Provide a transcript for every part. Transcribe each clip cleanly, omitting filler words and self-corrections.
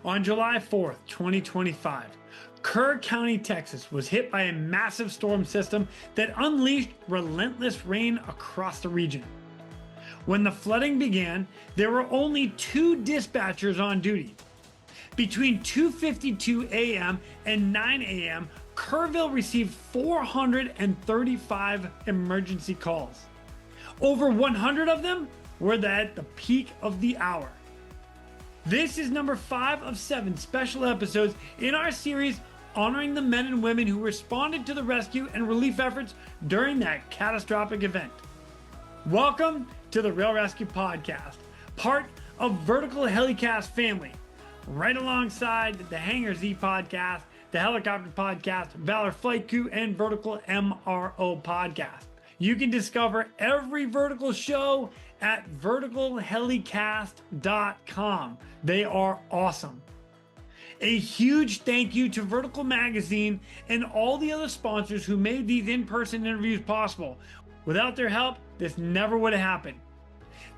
On July 4th, 2025, Kerr County, Texas was hit by a massive storm system that unleashed relentless rain across the region. When the flooding began, there were only 2 dispatchers on duty. Between 2:52 a.m. and 9 a.m., Kerrville received 435 emergency calls. Over 100 of them were at the peak of the hour. This is number 5 of 7 special episodes in our series honoring the men and women who responded to the rescue and relief efforts during that catastrophic event. Welcome to the Real ResQ Podcast, part of Vertical Helicast family, right alongside the Hangar Z Podcast, the Helicopter Podcast, Valor Flight Crew, and Vertical MRO Podcast. You can discover every Vertical show at verticalhelicast.com. They are awesome. A huge thank you to Vertical Magazine and all the other sponsors who made these in-person interviews possible. Without their help, this never would have happened.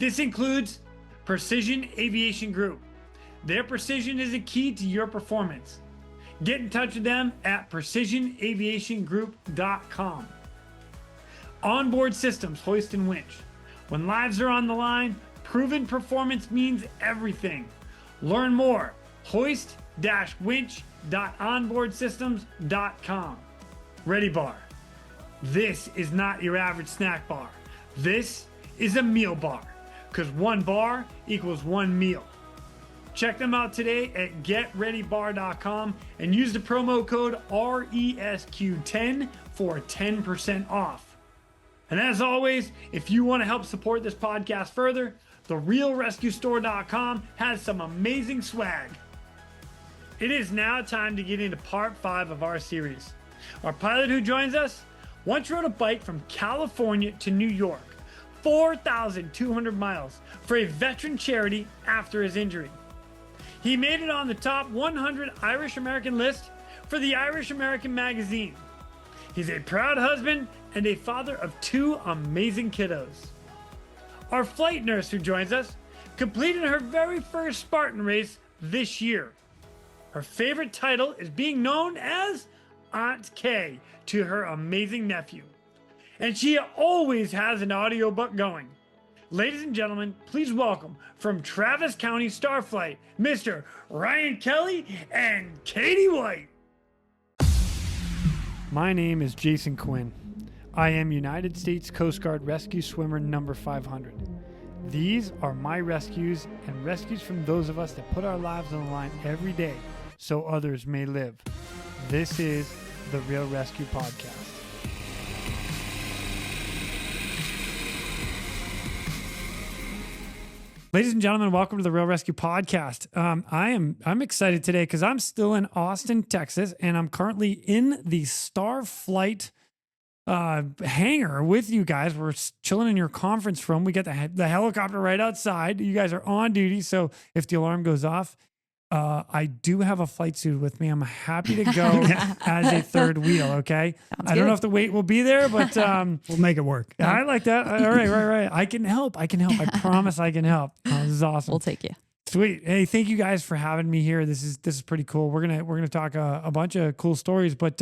This includes Precision Aviation Group. Their precision is a key to your performance. Get in touch with them at precisionaviationgroup.com. Onboard Systems, Hoist and Winch. When lives are on the line, proven performance means everything. Learn more, hoist-winch.onboardsystems.com. Ready Bar. This is not your average snack bar. This is a meal bar, because 1 bar equals 1 meal. Check them out today at getreadybar.com and use the promo code RESQ10 for 10% off. And as always, if you want to help support this podcast further, the realresqstore.com has some amazing swag. It is now time to get into part 5 of our series. Our pilot who joins us once rode a bike from California to New York, 4,200 miles, for a veteran charity after his injury. He made it on the top 100 Irish American list for the Irish American magazine. He's a proud husband and a father of 2 amazing kiddos. Our flight nurse who joins us completed her very first Spartan race this year. Her favorite title is being known as Aunt Kay to her amazing nephew. And she always has an audiobook going. Ladies and gentlemen, please welcome from Travis County StarFlight, Mr. Ryan Kelly and Katie White. My name is Jason Quinn. I am United States Coast Guard Rescue Swimmer number 500. These are my rescues and rescues from those of us that put our lives on the line every day so others may live. This is the Real ResQ Podcast. Ladies and gentlemen, welcome to the Real ResQ Podcast. I'm excited today because I'm still in Austin, Texas, and I'm currently in the StarFlight hangar with you guys. We're chilling in your conference room. We got the helicopter right outside. You guys are on duty, so if the alarm goes off, I do have a flight suit with me. I'm happy to go as a third wheel, okay? I don't know if the weight will be there, but we'll make it work. I like that. All right. I can help. I promise I can help. Oh, this is awesome. We'll take you. Sweet. Hey, thank you guys for having me here. This is pretty cool. We're gonna talk a bunch of cool stories. But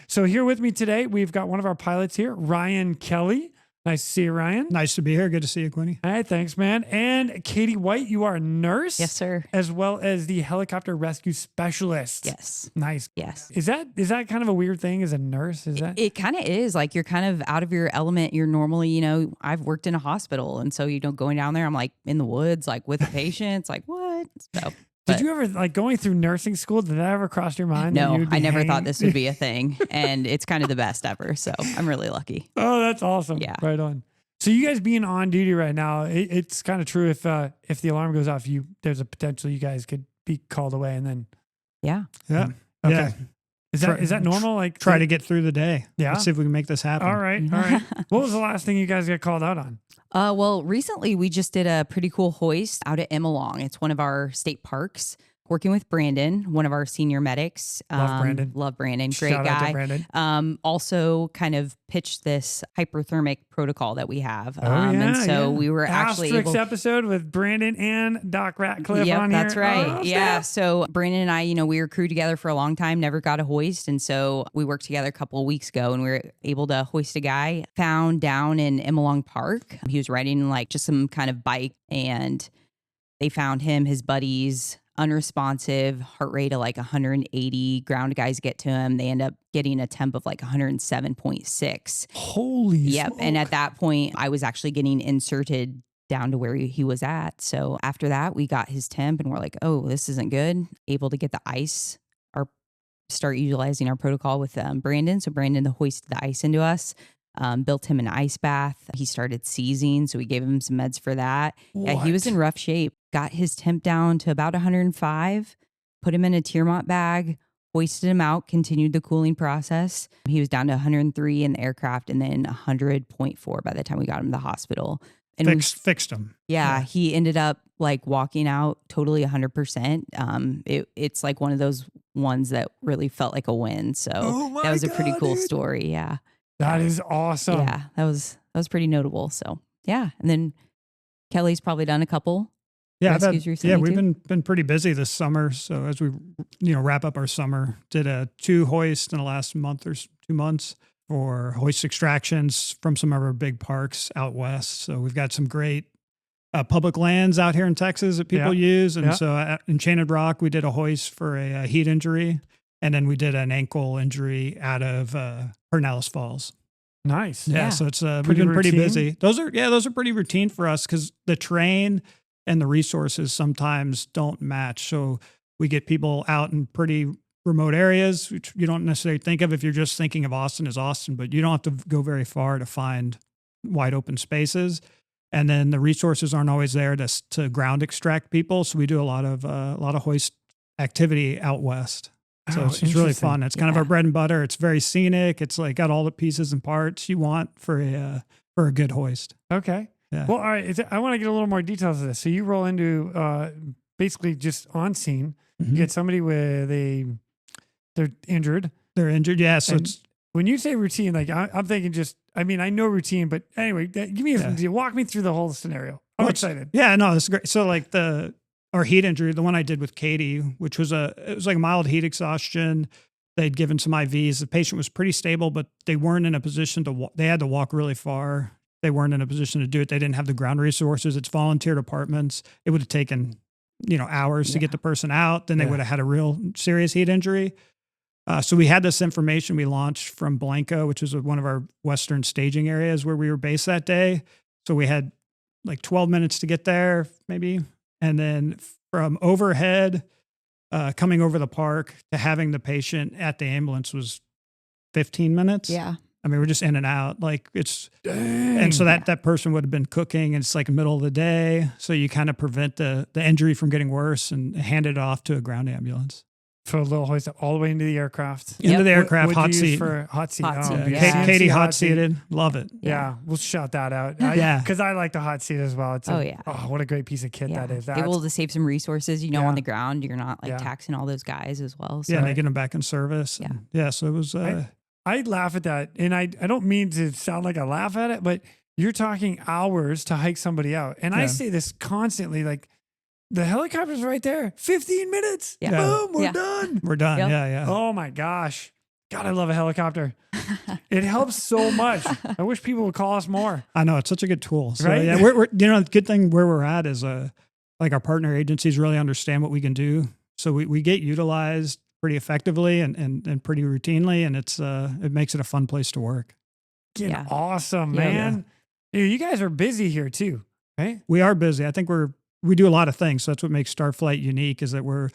so here with me today, we've got one of our pilots here, Ryan Kelly. Nice to see you, Ryan. Nice to be here. Good to see you, Quinny. All right, thanks, man. And Katie White, you are a nurse. Yes, sir. As well as the helicopter rescue specialist. Yes. Nice. Yes. Is that kind of a weird thing as a nurse? Is that? It kind of is. Like, you're kind of out of your element. You're normally, I've worked in a hospital. And so, going down there, I'm like in the woods, like with patients, like what? So. Did you ever, like, going through nursing school, did that ever cross your mind? No, I never thought this would be a thing. And it's kind of the best ever. So I'm really lucky. Oh, that's awesome. Yeah. Right on. So you guys being on duty right now, it's kind of true if the alarm goes off, there's a potential you guys could be called away and then. Yeah. Yeah. Okay. Yeah. Is that normal? Like try to get through the day. Yeah. Let's see if we can make this happen. All right. What was the last thing you guys got called out on? Well, recently we just did a pretty cool hoist out at Emilong. It's one of our state parks. working with Brandon, one of our senior medics. Love Brandon. Love Brandon. Great Shout out to guy. Brandon. Also kind of pitched this hyperthermic protocol that we have. Yeah. And so we were actually Asterix able episode with Brandon and Doc Ratcliffe Yep, on here. that's right. Oh, yeah. snap. So Brandon and I, we were crewed together for a long time, never got a hoist. And so we worked together a couple of weeks ago and we were able to hoist a guy found down in Emmelong Park. He was riding like just some kind of bike and they found him, his buddies, unresponsive, heart rate of like 180. Ground guys get to him. They end up getting a temp of like 107.6. Holy Yep. smoke. And at that point, I was actually getting inserted down to where he was at. So after that, we got his temp and we're like, oh, this isn't good. Able to get the ice, start utilizing our protocol with Brandon. So Brandon hoisted the ice into us. Built him an ice bath. He started seizing, so we gave him some meds for that. Yeah, he was in rough shape. Got his temp down to about 105, put him in a Tiermont bag, hoisted him out, continued the cooling process. He was down to 103 in the aircraft and then 100.4 by the time we got him to the hospital. And Fixed him. yeah, he ended up like walking out totally 100%. It's like one of those ones that really felt like a win. So that was a pretty cool story. Yeah. That is awesome. Yeah, that was pretty notable. So yeah, and then Kelly's probably done a couple. Rescues recently we've too. been pretty busy this summer. So as we wrap up our summer, did 2 hoists in the last month or 2 months for hoist extractions from some of our big parks out west. So we've got some great public lands out here in Texas that people use, and so at Enchanted Rock we did a hoist for a heat injury. And then we did an ankle injury out of Pinellas Falls. Nice. Yeah. So it's we've been pretty routine? busy. Those are pretty routine for us because the terrain and the resources sometimes don't match. So we get people out in pretty remote areas, which you don't necessarily think of if you're just thinking of Austin as Austin, but you don't have to go very far to find wide open spaces. And then the resources aren't always there to ground extract people. So we do a lot of hoist activity out west. So it's really fun. It's kind of our bread and butter. It's very scenic. It's like got all the pieces and parts you want for a good hoist. Okay. Yeah. Well, all right. I want to get a little more details of this. So you roll into basically just on scene. Mm-hmm. You get somebody they're injured. They're injured. Yeah. So it's when you say routine, like I'm thinking I know routine, but anyway, walk me through the whole scenario. I'm excited. Yeah, no, this is great. So like our heat injury, the one I did with Katie, which was it was like a mild heat exhaustion. They'd given some IVs. The patient was pretty stable, but they weren't in a position they had to walk really far. They weren't in a position to do it. They didn't have the ground resources. It's volunteer departments. It would have taken, hours to get the person out. Then they would have had a real serious heat injury. So we had this information we launched from Blanco, which is one of our Western staging areas where we were based that day. So we had like 12 minutes to get there, maybe. And then from overhead, coming over the park to having the patient at the ambulance was 15 minutes. Yeah. I mean, we're just in and out. Like and so that person would have been cooking and it's like middle of the day. So you kind of prevent the injury from getting worse and hand it off to a ground ambulance. For a little hoist all the way into the aircraft. Into the aircraft, What'd hot you use seat. for hot seat. Hot seat, Oh, yeah. Katie hot seated. Love it. Yeah, we'll shout that out. Yeah. Because I like the hot seat as well. It's what a great piece of kit that is. Able to save some resources, on the ground. You're not like taxing all those guys as well. So. Yeah, and they get them back in service. Yeah. So it was... I laugh at that. And I don't mean to sound like I laugh at it, but you're talking hours to hike somebody out. And I say this constantly, like, the helicopter's right there. 15 minutes. Yeah. Boom, we're done. We're done. Yep. Yeah. Oh my gosh. God, I love a helicopter. It helps so much. I wish people would call us more. I know, it's such a good tool. So Right? yeah, we're the good thing where we're at is like our partner agencies really understand what we can do. So we get utilized pretty effectively and pretty routinely, and it makes it a fun place to work. Awesome, man. Dude, you guys are busy here too, right? We are busy. I think we do a lot of things. So that's what makes StarFlight unique is that we're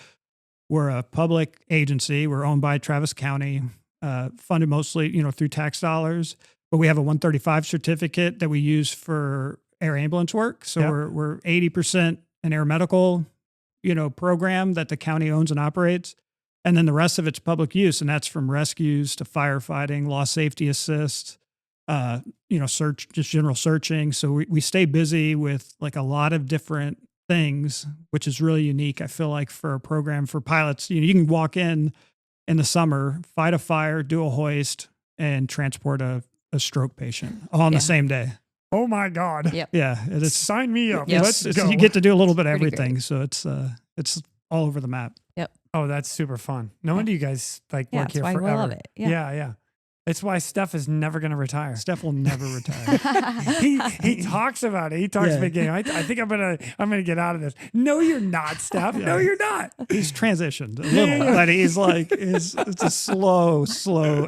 a public agency. We're owned by Travis County, funded mostly, through tax dollars, but we have a 135 certificate that we use for air ambulance work. So we're 80% an air medical, program that the county owns and operates. And then the rest of it's public use. And that's from rescues to firefighting, law safety assist, search, just general searching. So we stay busy with like a lot of different things, which is really unique. I feel like for a program for pilots, you can walk in the summer, fight a fire, do a hoist, and transport a stroke patient all on the same day. Oh my God. Yep. Yeah. It's Sign me up. Yep. Let's go. You get to do a little bit of Pretty everything. great. So it's all over the map. Yep. Oh, that's super fun. No wonder you guys like Yeah, work that's here why forever. we love it. Yeah. Yeah. It's why Steph is never going to retire. Steph will never retire. He talks about it. He talks big game. I think I'm gonna get out of this. No, you're not, Steph. No, you're not. He's transitioned a little, but he's like, it's a slow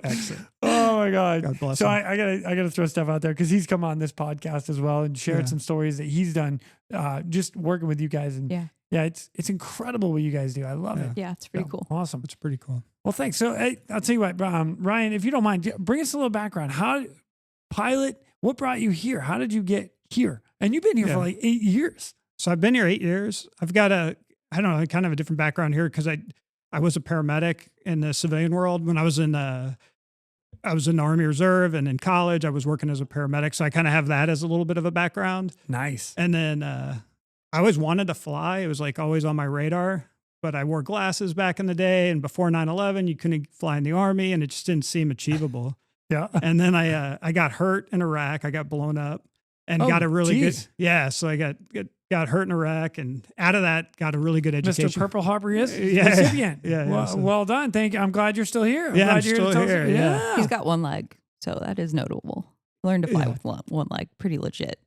exit. Oh my God. God bless So him. I gotta throw Steph out there because he's come on this podcast as well and shared some stories that he's done just working with you guys. And yeah, it's incredible what you guys do. I love it. Yeah, it's pretty cool. Awesome. It's pretty cool. Well, thanks. So hey, I'll tell you what, Ryan, if you don't mind, bring us a little background. What brought you here? How did you get here? And you've been here for like 8 years. So I've been here 8 years. I've got kind of a different background here because I was a paramedic in the civilian world when I was in the Army Reserve, and in college I was working as a paramedic. So I kind of have that as a little bit of a background. Nice. And then I always wanted to fly. It was like always on my radar, but I wore glasses back in the day. And before 9/11, you couldn't fly in the Army and it just didn't seem achievable. Yeah. And then I got hurt in Iraq. I got blown up and got a really good, so I got hurt in Iraq, and out of that got a really good education. Mr. Purple Heart recipient. Yeah. Well done. Thank you. I'm glad you're still here. I'm still here. Yeah. He's got one leg, so that is notable. Learned to fly with one leg. Pretty legit.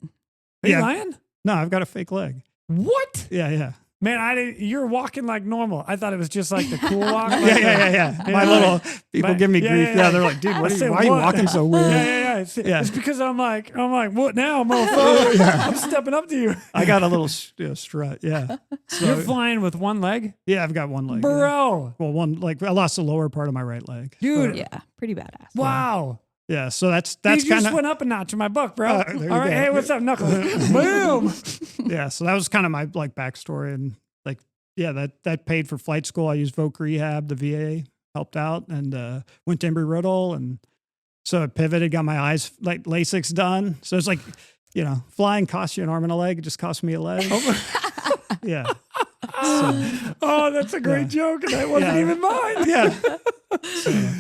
Are you lying? No, I've got a fake leg. What? Yeah. Man, you're walking like normal. I thought it was just like the cool walk. Yeah. My little people give me grief. Yeah, they're like, dude, why are you walking so weird? Yeah. It's because I'm like, what now, motherfucker? I'm stepping up to you. I got a little strut. Yeah. So, You're flying with one leg? Yeah, I've got one leg. Bro. Yeah. Well, I lost the lower part of my right leg. Dude. Yeah, pretty badass. Wow. Yeah, so that's Dude, you kind just of went up a notch in my book, bro. All All right, hey, what's up, Knuckles? Boom. Yeah, so that was kind of my like backstory, and like that paid for flight school. I used Voc Rehab, the VA helped out, and went to Embry-Riddle, and so I pivoted, got my eyes like LASIKs done. So it's like, flying costs you an arm and a leg. It just cost me a leg. Yeah. Oh, that's a great joke, and that wasn't even mine. Yeah.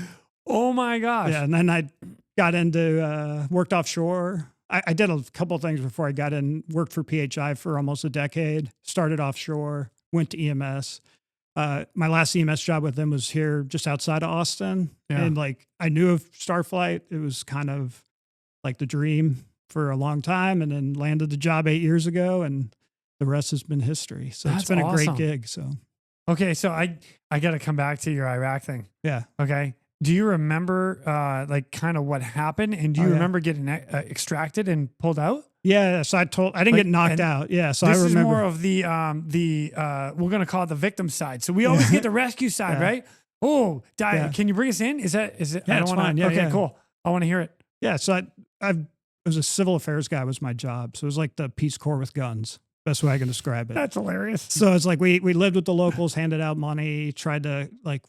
Oh my gosh. Yeah, and then I got into worked offshore. I did a couple of things before I got in. Worked for PHI for almost a decade. Started offshore. Went to EMS. My last EMS job with them was here just outside of Austin. Yeah. And like I knew of StarFlight. It was kind of like the dream for a long time, and then landed the job 8 years ago, and the rest has been history. So That's it's been a awesome. great gig. So Okay, so I got to come back to your Iraq thing. yeah. Okay. Do you remember like kind of what happened, and do you remember getting extracted and pulled out? Yeah, so I didn't get knocked out. Yeah, so I This remember. is more of the we're gonna call it the victim side. So we always get the rescue side, right? Oh, can you bring us in? Is it? Yeah, I don't it's wanna, fine. Yeah, okay, yeah. cool. I want to hear it. Yeah, so I was a civil affairs guy was my job. So it was like the Peace Corps with guns. Best way I can describe it. That's hilarious. So it's like we lived with the locals, handed out money, tried to like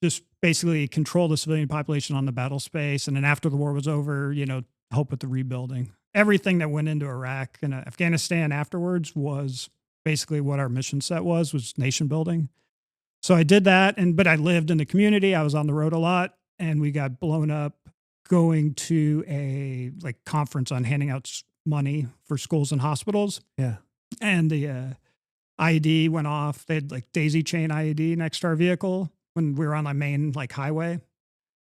just basically control the civilian population on the battle space. And then after the war was over, help with the rebuilding. Everything that went into Iraq and Afghanistan afterwards was basically what our mission set was nation building. So I did that, but I lived in the community. I was on the road a lot, and we got blown up going to a like conference on handing out money for schools and hospitals. Yeah. And the IED went off. They had like daisy chain IED next to our vehicle when we were on the main like highway.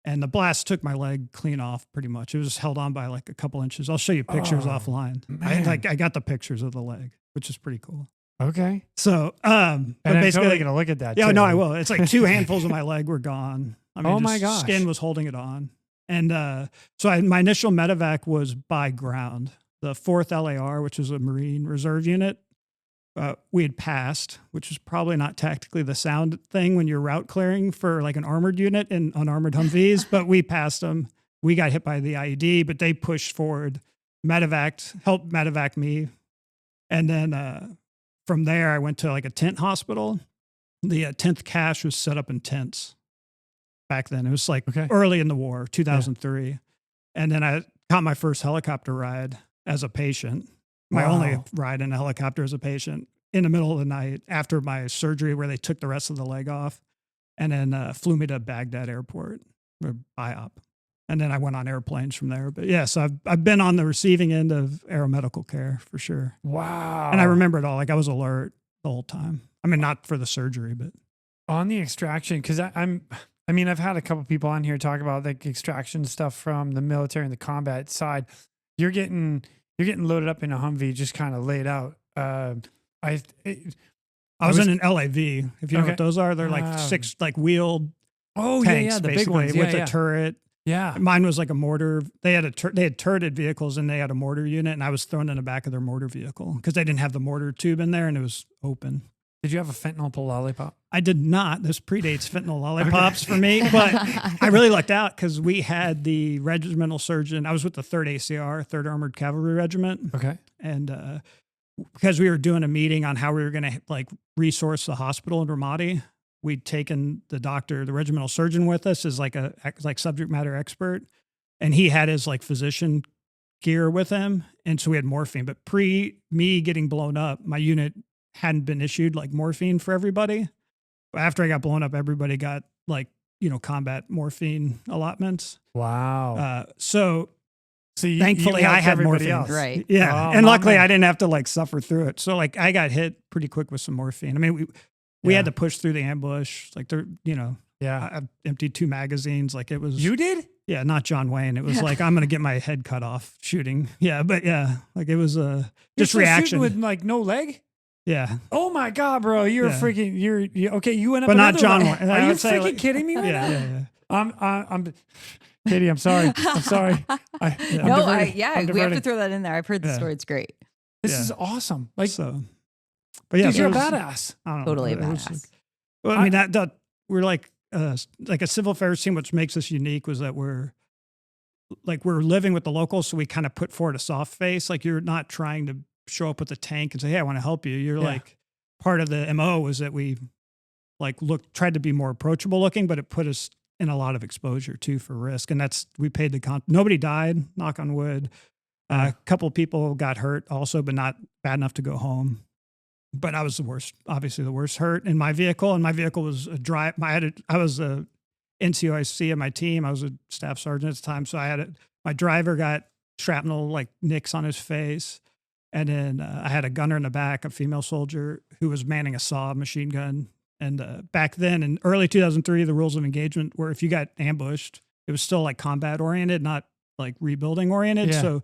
And the blast took my leg clean off pretty much. It was just held on by like a couple inches. I'll show you pictures offline. I got the pictures of the leg, which is pretty cool. Okay. So, but And I'm basically, totally gonna look at that. yeah, too. no, I will. It's like 2 handfuls of my leg were gone. I mean, Oh my just gosh. skin was holding it on. And so my initial medevac was by ground. The 4th LAR, which is a Marine Reserve unit, we had passed, which is probably not tactically the sound thing when you're route clearing for like an armored unit in unarmored Humvees, but we passed them. We got hit by the IED, but they pushed forward, helped medevac me. And then from there, I went to like a tent hospital. The 10th cache was set up in tents back then. It was like early in the war, 2003. Yeah. And then I caught my first helicopter ride as a patient. My only ride in a helicopter as a patient. in the middle of the night after my surgery where they took the rest of the leg off and then flew me to Baghdad airport or IOP. And then I went on airplanes from there. But yeah, so I've been on the receiving end of aeromedical care for sure. Wow. And I remember it all. Like I was alert the whole time. I mean, not for the surgery, but on the extraction, because I've had a couple people on here talk about like extraction stuff from the military and the combat side. You're getting loaded up in a Humvee, just kind of laid out. I was in an LAV. If you know what those are, they're like 6 like wheeled. Oh tanks, the big ones with a turret. Yeah, mine was like a mortar. They had turreted vehicles and they had a mortar unit, and I was thrown in the back of their mortar vehicle because they didn't have the mortar tube in there and it was open. Did you have a fentanyl lollipop? I did not. This predates fentanyl lollipops for me, but I really lucked out because we had the regimental surgeon. I was with the 3rd ACR, 3rd Armored Cavalry Regiment. Okay, and because we were doing a meeting on how we were going to like resource the hospital in Ramadi. We'd taken the doctor, the regimental surgeon with us as like a subject matter expert. And he had his like physician gear with him. And so we had morphine, but me getting blown up, my unit hadn't been issued like morphine for everybody. But after I got blown up, everybody got like, combat morphine allotments. Wow. So thankfully I had morphine. Else. Right. Yeah. And luckily I didn't have to like suffer through it. So like I got hit pretty quick with some morphine. I mean, we had to push through the ambush. Like I emptied 2 magazines. Like it was. You did? Yeah, not John Wayne. It was like I'm gonna get my head cut off shooting. Yeah, but yeah, like it was just reaction with like no leg. Yeah. Oh my God, bro! You're freaking. You're okay. You went up, but not John Wayne. Are you freaking kidding me? Right now? Yeah. I'm. Katie, I'm sorry. I'm sorry. We have to throw that in there. I've heard the story. It's great. This is awesome. Like so. But yeah, dude, you're a badass. I don't know. Totally a badass. Well, I mean, that we're like a civil affairs team. Which makes us unique was that we're living with the locals, so we kind of put forward a soft face. Like you're not trying to show up with a tank and say, "Hey, I want to help you." You're like part of the MO was that we tried to be more approachable looking, but it put us in a lot of exposure too for risk, and we paid the nobody died. Knock on wood. A couple of people got hurt also, but not bad enough to go home. But I was the worst hurt in my vehicle. And my vehicle was I was a NCOIC of my team. I was a staff sergeant at the time. So my driver got shrapnel, like nicks on his face. And then I had a gunner in the back, a female soldier who was manning a saw machine gun. And back then in early 2003, the rules of engagement were if you got ambushed, it was still like combat oriented, not like rebuilding oriented. Yeah. So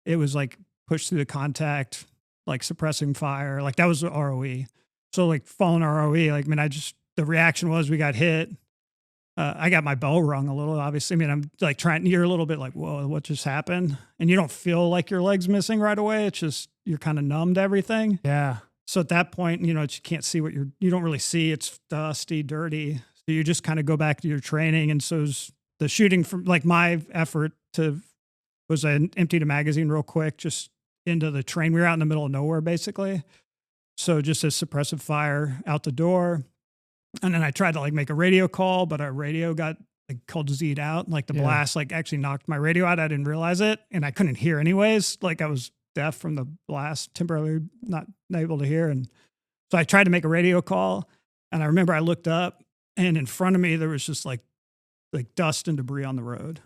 it was like push through the contact, like suppressing fire, like that was the ROE. So like following ROE, like, I mean, the reaction was we got hit. I got my bell rung a little, obviously. I mean, I'm like you're a little bit like, whoa, what just happened? And you don't feel like your leg's missing right away. It's just, you're kind of numb to everything. Yeah. So at that point, you can't see you don't really see. It's dusty, dirty. So you just kind of go back to your training. And so the shooting from like my effort was I emptied a magazine real quick, just into the train. We were out in the middle of nowhere, basically. So just a suppressive fire out the door. And then I tried to like make a radio call, but our radio got like called Z'd out. And, like the blast like actually knocked my radio out. I didn't realize it. And I couldn't hear anyways. Like I was deaf from the blast, temporarily not able to hear. And so I tried to make a radio call. And I remember I looked up and in front of me, there was just like dust and debris on the road.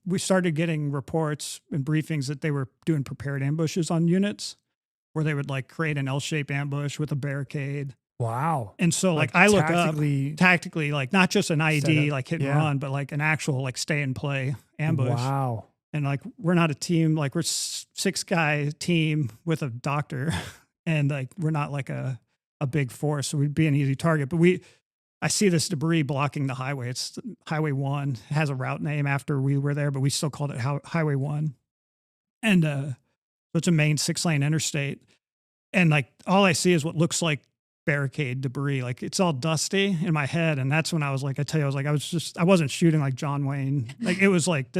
We started getting reports and briefings that they were doing prepared ambushes on units where they would like create an L-shaped ambush with a barricade. Wow. And so like I look up tactically, like not just an IED, like hit and run, but like an actual like stay and play ambush. Wow. And like, we're not a team, like we're 6-guy team with a doctor and like, we're not like a big force. So we'd be an easy target, but I see this debris blocking the highway. It's Highway 1. It has a route name after we were there, but we still called it Highway 1. And so it's a main 6-lane interstate. And like all I see is what looks like barricade debris. Like it's all dusty in my head. And that's when I was like, I wasn't shooting like John Wayne. Like it was like,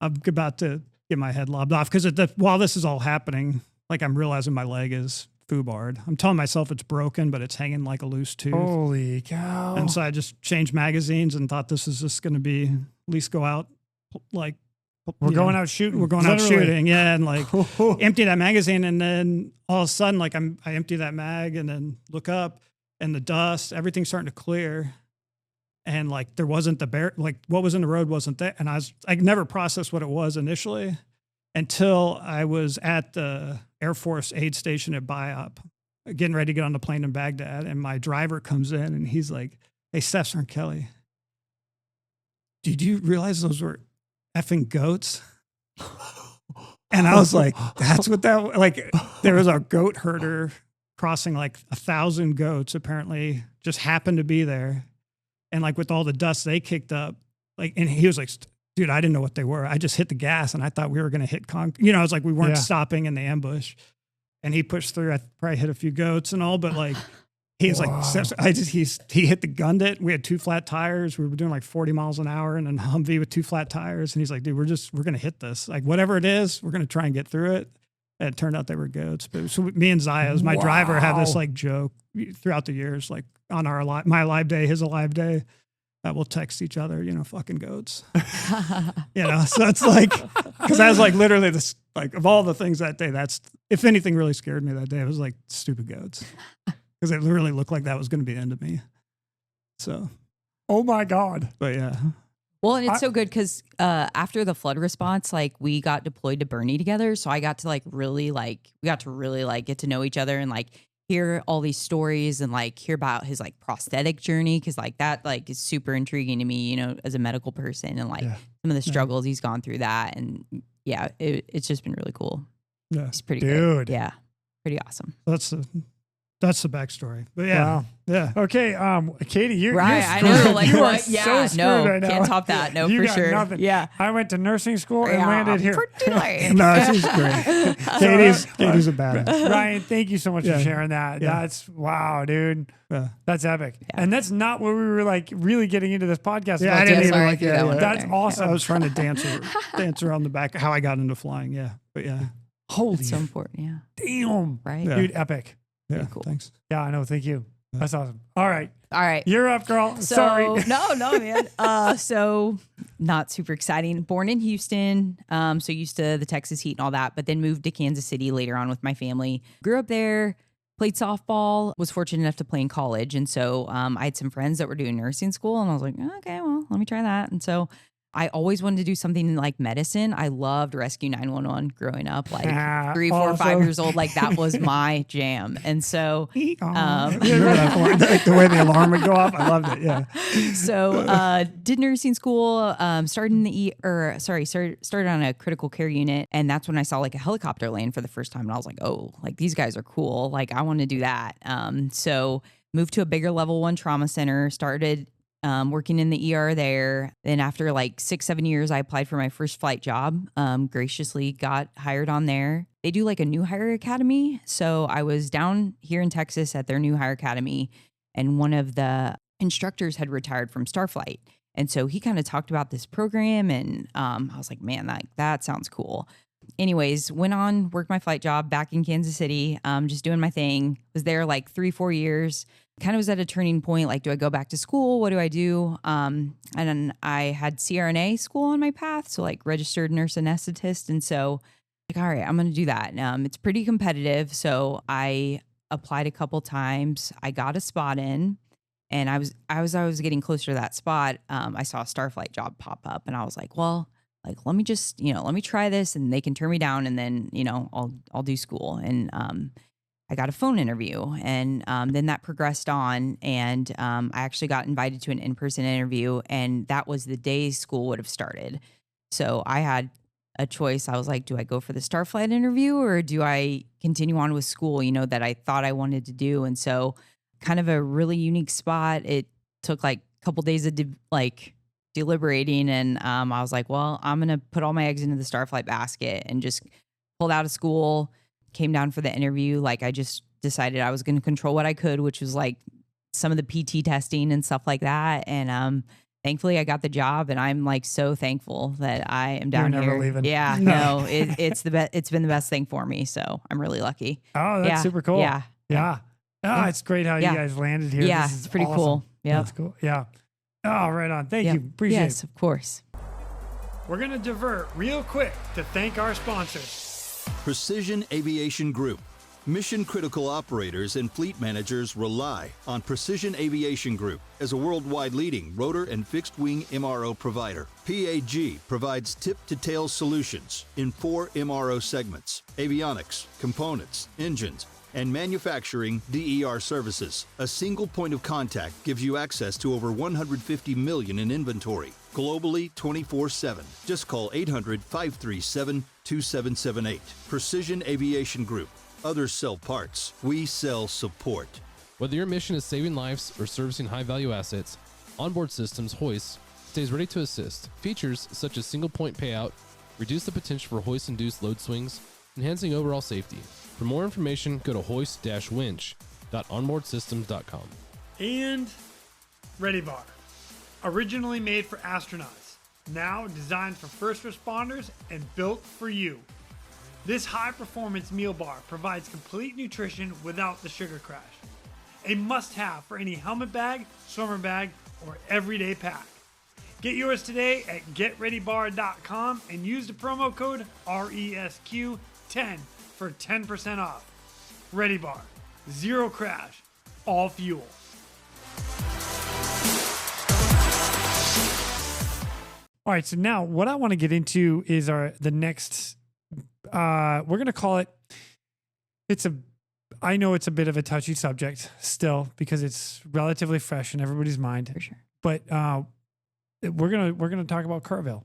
I'm about to get my head lobbed off. Because while this is all happening, like I'm realizing my leg is foobarred. I'm telling myself it's broken, but it's hanging like a loose tooth. Holy cow. And so I just changed magazines and thought this is just going to be, at least go out like We're going out shooting. We're going out shooting. Yeah. And like empty that magazine. And then all of a sudden, like I empty that mag and then look up and the dust, everything's starting to clear. And like, there wasn't like what was in the road wasn't there. And I never processed what it was initially until I was at the Air Force aid station at BIOP, getting ready to get on the plane in Baghdad. And my driver comes in and he's like, "Hey, Steph Sergeant Kelly, did you realize those were effing goats?" And I was like, that's what that, like, there was a goat herder crossing like 1,000 goats, apparently just happened to be there. And like with all the dust they kicked up, like, and he was like, "Dude, I didn't know what they were. I just hit the gas and I thought we were going to hit it was like, we weren't stopping in the ambush." And he pushed through. I probably hit a few goats and all, but like, he's like, he hit the gundit. We had 2 flat tires. We were doing like 40 miles an hour and then Humvee with 2 flat tires. And he's like, "Dude, we're going to hit this. Like, whatever it is, we're going to try and get through it." And it turned out they were goats. But so me and Zayas, my driver, had this like joke throughout the years, like on my alive day, his alive day, that we'll text each other, "Fucking goats." So it's like, because I was like, literally this, like, of all the things that day, that's, if anything really scared me that day, it was like stupid goats. Because it literally looked like that was going to be the end of me. So. Oh my God. But yeah. Well, and it's so good because after the flood response, like we got deployed to Bernie together. So I got to really get to know each other and like hear all these stories and like hear about his like prosthetic journey. Cause like that like is super intriguing to me, as a medical person and like some of the struggles he's gone through that. And yeah, it's just been really cool. Yeah. It's pretty good. Yeah. Pretty awesome. That's the backstory. But yeah. Wow. Yeah. Okay. Katie, you're right. You're I know. Like you what? are Yeah. so screwed No. right now. Can't top that. No, You for got sure. nothing. Yeah. I went to nursing school and landed here. Pretty late. No, she's great. Katie's a badass. Ryan, thank you so much for sharing that. Yeah. That's wow, dude. Yeah. That's epic. Yeah. And that's not what we were like really getting into this podcast. Yeah, about I didn't today. even like that. That's awesome. I was trying to dance around the back, how I got into flying. Yeah. But yeah. Holy. It's so important. Yeah. Damn. Right. Yeah. Dude, epic. Yeah. Cool. Thanks. Yeah, I know. Thank you. That's awesome. All right. You're up, girl. So, Sorry. No, man. So not super exciting. Born in Houston, so used to the Texas heat and all that, but then moved to Kansas City later on with my family. Grew up there, played softball, was fortunate enough to play in college. And so I had some friends that were doing nursing school and I was like, okay, well, let me try that. And so I always wanted to do something like medicine. I loved Rescue 911 growing up, like 3, 4, 5 years old. Like that was my jam. And so, the way the alarm would go off, I loved it. Yeah. So, did nursing school, started on a critical care unit. And that's when I saw like a helicopter land for the first time. And I was like, oh, like these guys are cool. Like I want to do that. So moved to a bigger level 1 trauma center, started working in the ER there. Then after like 6-7 years, I applied for my first flight job. Graciously got hired on there. They do like a new hire academy. So I was down here in Texas at their new hire academy, and one of the instructors had retired from StarFlight. And so he kind of talked about this program, and I was like, man, that sounds cool. Anyways, went on, worked my flight job back in Kansas City, just doing my thing. Was there like 3-4 years. Kind of was at a turning point. Like, do I go back to school? What do I do? And then I had CRNA school on my path. So like registered nurse anesthetist. And so like, all right, I'm going to do that. It's pretty competitive. So I applied a couple times. I got a spot in, and I was getting closer to that spot. I saw a StarFlight job pop up, and I was like, well, like, let me just, let me try this, and they can turn me down, and then, I'll do school. And, I got a phone interview, and then that progressed on, and I actually got invited to an in-person interview, and that was the day school would have started. So I had a choice. I was like, do I go for the StarFlight interview, or do I continue on with school, that I thought I wanted to do? And so kind of a really unique spot. It took like a couple days of deliberating, and I was like, well, I'm going to put all my eggs into the StarFlight basket, and just pulled out of school, came down for the interview. Like I just decided I was going to control what I could, which was like some of the PT testing and stuff like that. And thankfully I got the job, and I'm like so thankful that I am down You're here. never leaving. Yeah, no, it's the best. It's been the best thing for me. So I'm really lucky. Oh, that's super cool. Yeah. Oh, it's great how you guys landed here. Yeah, This is it's pretty awesome. cool. Yeah, That's cool. Yeah. Oh, right on. Thank you. Appreciate it. Yes, of course. we're going to divert real quick to thank our sponsors. Precision Aviation Group. Mission-critical operators and fleet managers rely on Precision Aviation Group as a worldwide leading rotor and fixed-wing MRO provider. PAG provides tip-to-tail solutions in 4 MRO segments: avionics, components, engines, and manufacturing DER services. A single point of contact gives you access to over 150 million in inventory, globally 24/7. Just call 800-537-2778. Precision Aviation Group. Others sell parts. We sell support. Whether your mission is saving lives or servicing high-value assets, Onboard Systems hoists stays ready to assist. Features such as single-point payout reduce the potential for hoist-induced load swings, enhancing overall safety. For more information, go to hoist-winch.onboardsystems.com. And Ready Bar. Originally made for astronauts, now designed for first responders and built for you. This high-performance meal bar provides complete nutrition without the sugar crash. A must-have for any helmet bag, swimmer bag, or everyday pack. Get yours today at getreadybar.com and use the promo code RESQ10 for 10% off. Ready Bar. Zero crash. All fuel. All right, so now what I want to get into is the next... we're going to call it, I know it's a bit of a touchy subject still because it's relatively fresh in everybody's mind. For sure. But we're going to talk about Kerrville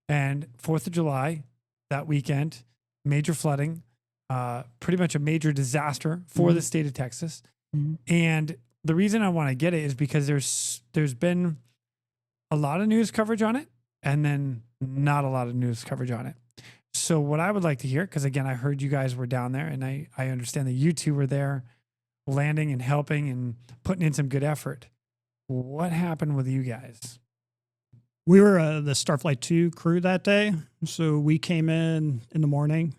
and 4th of July, that weekend, major flooding, pretty much a major disaster for the state of Texas. Mm-hmm. And the reason I want to get it is because there's been a lot of news coverage on it and then not a lot of news coverage on it. So what I would like to hear, because again, I heard you guys were down there and I understand that you two were there landing and helping and putting in some good effort. What happened with you guys? We were the StarFlight 2 crew that day. So we came in the morning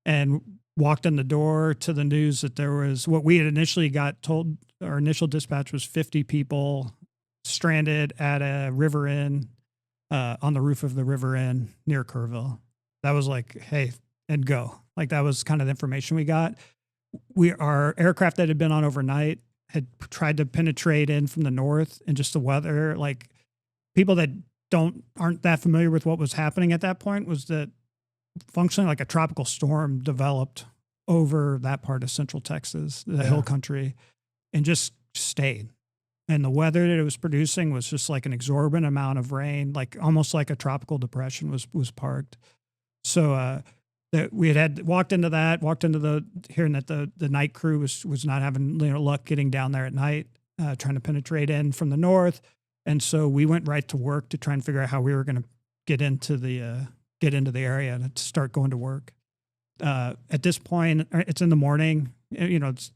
and walked in the door to the news that there was what we had initially got told. Our initial dispatch was 50 people stranded at a river inn, on the roof of the river inn near Kerrville. That was like, hey, and go. Like that was kind of the information we got. Our aircraft that had been on overnight had tried to penetrate in from the north, and just the weather, like people that aren't that familiar with what was happening at that point, was that functionally like a tropical storm developed over that part of central Texas, the hill country, and just stayed. And the weather that it was producing was just like an exorbitant amount of rain, like almost like a tropical depression was parked. So that we had walked into hearing that the night crew was not having luck getting down there at night, trying to penetrate in from the north. And so we went right to work to try and figure out how we were going to get into the area and to start going to work. At this point, it's in the morning,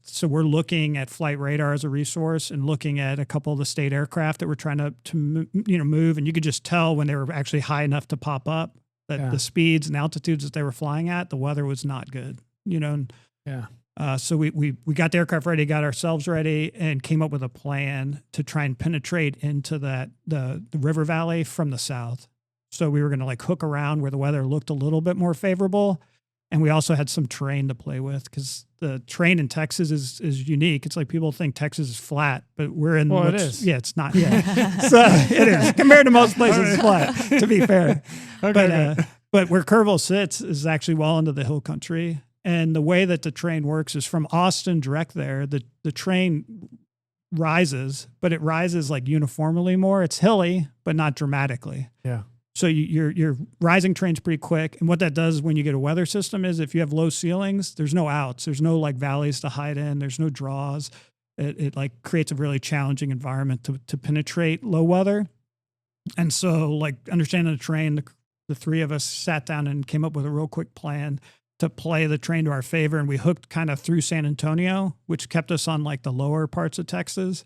so we're looking at flight radar as a resource and looking at a couple of the state aircraft that were trying to move. And you could just tell when they were actually high enough to pop up that the speeds and altitudes that they were flying at, the weather was not good, So we got the aircraft ready, got ourselves ready, and came up with a plan to try and penetrate into the river valley from the south. So we were going to like hook around where the weather looked a little bit more favorable. And we also had some terrain to play with because the terrain in Texas is unique. It's like people think Texas is flat, but we're in. Well, it is. Yeah, it's not. Yeah, so it is compared to most places. It's flat, to be fair. But where Kerrville sits is actually well into the hill country, and the way that the train works is from Austin direct there. The train rises, but it rises like uniformly more. It's hilly, but not dramatically. Yeah. So your rising train's pretty quick. And what that does when you get a weather system is if you have low ceilings, there's no outs. There's no like valleys to hide in. There's no draws. It like creates a really challenging environment to penetrate low weather. And so like understanding the train, the three of us sat down and came up with a real quick plan to play the train to our favor. And we hooked kind of through San Antonio, which kept us on like the lower parts of Texas.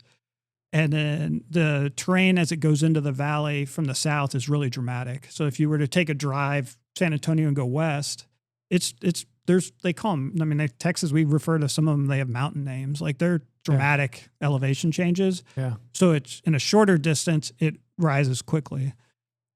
And then the terrain as it goes into the valley from the south is really dramatic. So if you were to take a drive San Antonio and go west, they call them, Texas, we refer to some of them, they have mountain names. Like they're dramatic elevation changes. Yeah. So it's in a shorter distance, it rises quickly.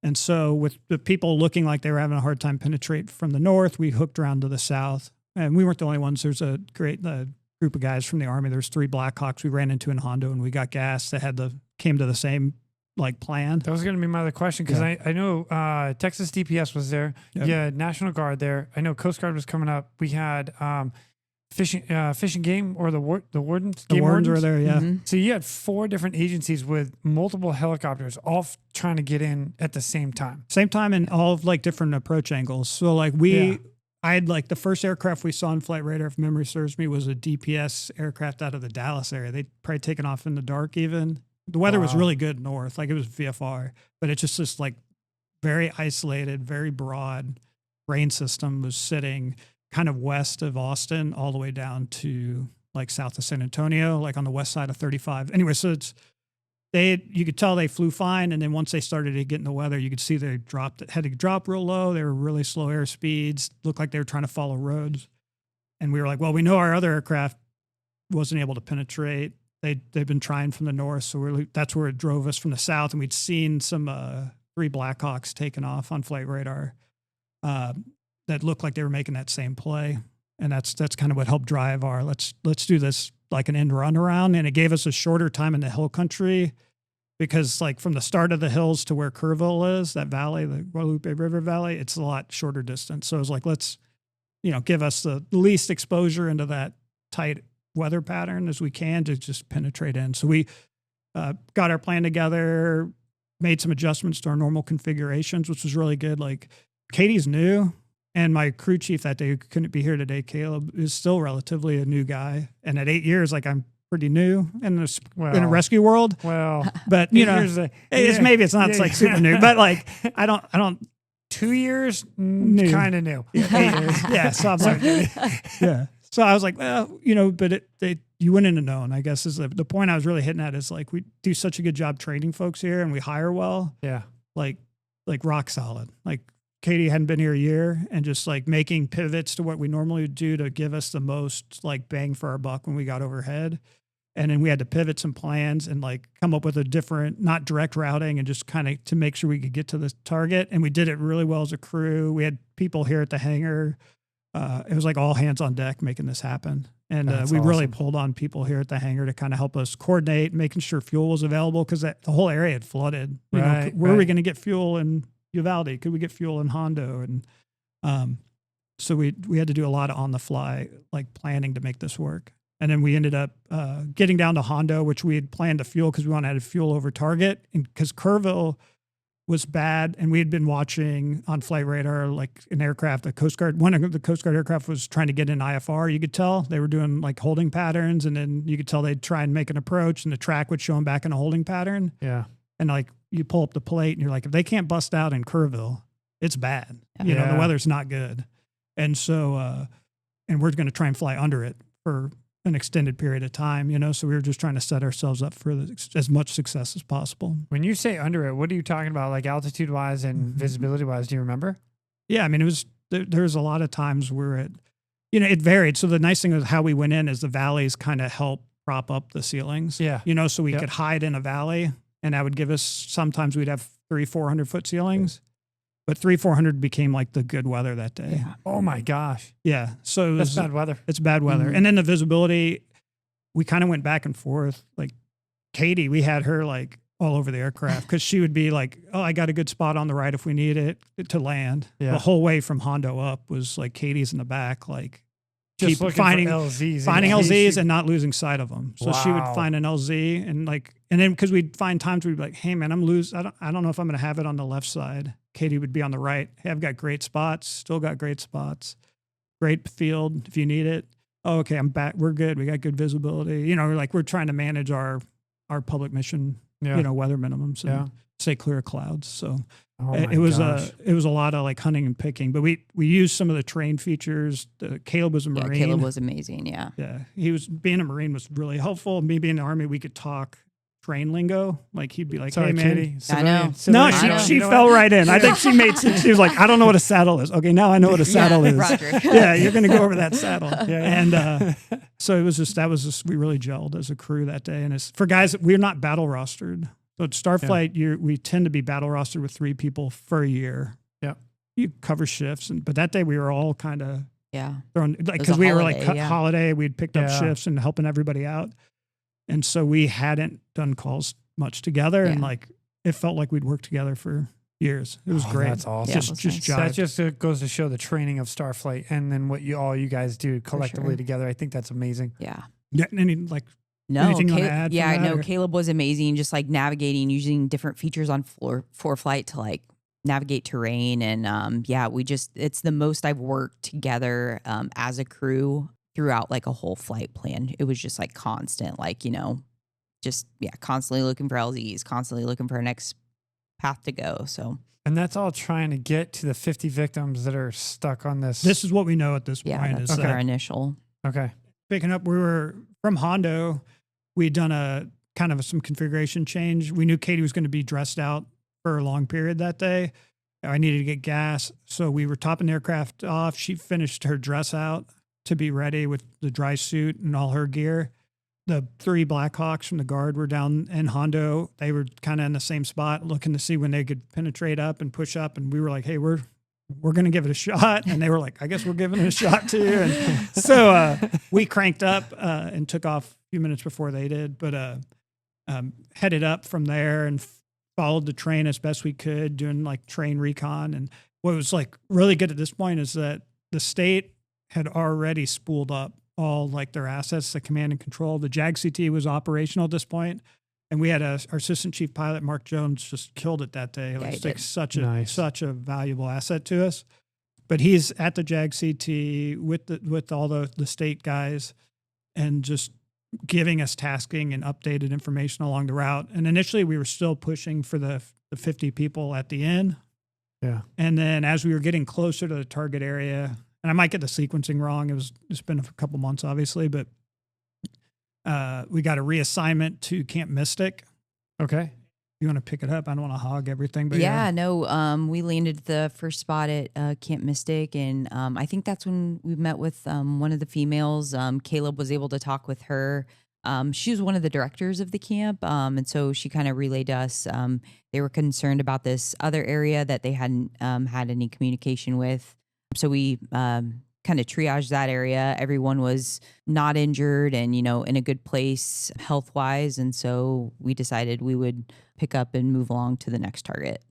And so with the people looking like they were having a hard time penetrate from the north, we hooked around to the south. And we weren't the only ones. There's a great group of guys from the Army. There's 3 Blackhawks we ran into in Hondo, and we got gas that came to the same like plan. That was going to be my other question, because I know Texas DPS was there. Yep. Yeah, National Guard there. I know Coast Guard was coming up. We had fishing game, or the wardens. The wardens were there, yeah. Mm-hmm. So you had 4 different agencies with multiple helicopters, all trying to get in at the same time. Same time, and all of like different approach angles. So like I had like the first aircraft we saw in flight radar, if memory serves me, was a DPS aircraft out of the Dallas area. They'd probably taken off in the dark even. The weather was really good north, like it was VFR, but it's just this like very isolated, very broad rain system was sitting kind of west of Austin all the way down to like south of San Antonio, like on the west side of 35. Anyway, so you could tell they flew fine. And then once they started to get in the weather, you could see they had to drop real low. They were really slow air speeds, looked like they were trying to follow roads. And we were like, well, we know our other aircraft wasn't able to penetrate. They've been trying from the north. So that's where it drove us from the south. And we'd seen some 3 Blackhawks taken off on flight radar that looked like they were making that same play. And that's kind of what helped drive our, let's do this like an end run around. And it gave us a shorter time in the hill country, because like from the start of the hills to where Kerrville is, that valley, the Guadalupe River Valley, it's a lot shorter distance. So it was like, let's, give us the least exposure into that tight weather pattern as we can to just penetrate in. So we got our plan together, made some adjustments to our normal configurations, which was really good. Like Katie's new, and my crew chief that day, who couldn't be here today, Caleb, is still relatively a new guy. And at 8 years, like I'm pretty new in a rescue world. Well, but maybe it's not like super new, but like I don't 2 years, kind of new. Yeah, 8 years. Yeah. So I'm like, yeah. So I was like, well, but you went into knowing, I guess, is the point I was really hitting at, is like, we do such a good job training folks here, and we hire well. Yeah. Like rock solid. Like Katie hadn't been here a year, and just like making pivots to what we normally would do to give us the most like bang for our buck when we got overhead. And then we had to pivot some plans and like come up with a different, not direct routing, and just kind of to make sure we could get to the target. And we did it really well as a crew. We had people here at the hangar. It was like all hands on deck making this happen. And we really pulled on people here at the hangar to kind of help us coordinate, making sure fuel was available, because the whole area had flooded. Where are we going to get fuel in Uvalde? Could we get fuel in Hondo? And so we had to do a lot of on the fly like planning to make this work. And then we ended up getting down to Hondo, which we had planned to fuel because we wanted to fuel over target, and because Kerrville was bad, and we had been watching on flight radar like an aircraft, one of the Coast Guard aircraft was trying to get in IFR. You could tell they were doing like holding patterns, and then you could tell they'd try and make an approach, and the track would show them back in a holding pattern. Yeah, and like you pull up the plate, and you're like, if they can't bust out in Kerrville, it's bad. The weather's not good, and so and we're going to try and fly under it for an extended period of time, so we were just trying to set ourselves up for as much success as possible. When you say under it, what are you talking about, like altitude wise and visibility wise? Do you remember? Yeah, I mean, it was there was a lot of times where it varied. So the nice thing with how we went in is the valleys kind of help prop up the ceilings. Yeah, so we could hide in a valley, and that would give us, sometimes we'd have 300-400 foot ceilings. But 300-400 became like the good weather that day. Yeah. Oh my gosh. Yeah. So that's bad weather. It's bad weather. Mm-hmm. And then the visibility, we kind of went back and forth. Like Katie, we had her like all over the aircraft, because she would be like, oh, I got a good spot on the right if we need it to land. Yeah. The whole way from Hondo up was like Katie's in the back, like just finding LZs and not losing sight of them. So she would find an LZ and then because we'd find times we'd be like, hey man, I don't know if I'm going to have it on the left side. Katie would be on the right. Hey, I've got great spots, still got great spots, great field if you need it. Oh, okay, I'm back. We're good. We got good visibility. We're trying to manage our public mission, weather minimums and stay clear of clouds. So it was a lot of like hunting and picking, but we used some of the terrain features. Caleb was a Marine. Yeah, Caleb was amazing. Yeah. Yeah. Being a Marine was really helpful. Me being in the Army, we could talk train lingo. Like he'd be like, sorry, hey man. Katie, I know. No, she fell right in. I think she made sense. She was like, I don't know what a saddle is. Okay, now I know what a saddle is. Roger. Yeah, you're going to go over that saddle. And so that was just, we really gelled as a crew that day. And for guys, we're not battle rostered. So at StarFlight, we tend to be battle rostered with 3 people for a year. Yeah. You cover shifts. But that day we were all kind of thrown, like, was a because we were holiday, like holiday, we'd picked up shifts and helping everybody out. And so we hadn't done calls much together. And like, it felt like we'd worked together for years. It was great. That's awesome. Yeah, Just nice. jive. That just goes to show the training of StarFlight and then what you guys do collectively together. I think that's amazing. Yeah. Yeah. Any, like, No, anything you want to add? yeah, from that, no, or- Caleb was amazing. Just like navigating, using different features on ForeFlight to like navigate terrain. And it's the most I've worked together as a crew throughout like a whole flight plan. It was just like constant, like, constantly looking for LZs, constantly looking for our next path to go. So, And that's all trying to get to the 50 victims that are stuck on this. This is what we know at this yeah, point. that's Is our that initial. Okay. picking up, we were from Hondo. We'd done a kind of some configuration change. We knew Katie was going to be dressed out for a long period that day. I needed to get gas. So we were topping the aircraft off. She finished her dress out to be ready with the dry suit and all her gear. The 3 Blackhawks from the Guard were down in Hondo. They were kind of in the same spot, looking to see when they could penetrate up and push up. And we were like, hey, we're going to give it a shot. And they were like, I guess we're giving it a shot too. And so we cranked up and took off a few minutes before they did, but headed up from there and followed the train as best we could, doing like train recon. And what was like really good at this point is that the state had already spooled up all like their assets, the command and control. The JAG CT was operational at this point, and we had our assistant chief pilot, Mark Jones, just killed it that day. Like, he it's did. such a valuable asset to us. But he's at the JAG CT with all the state guys and just giving us tasking and updated information along the route. And initially we were still pushing for the 50 people at the end. Yeah. And then as we were getting closer to the target area, and I might get the sequencing wrong. It's been a couple months, obviously, but we got a reassignment to Camp Mystic. Okay. You want to pick it up? I don't want to hog everything, but We landed the first spot at Camp Mystic, and I think that's when we met with one of the females. Caleb was able to talk with her. She was one of the directors of the camp, and so she kind of relayed to us. They were concerned about this other area that they hadn't had any communication with. So we kind of triaged that area. Everyone was not injured and, in a good place health-wise. And so we decided we would pick up and move along to the next target.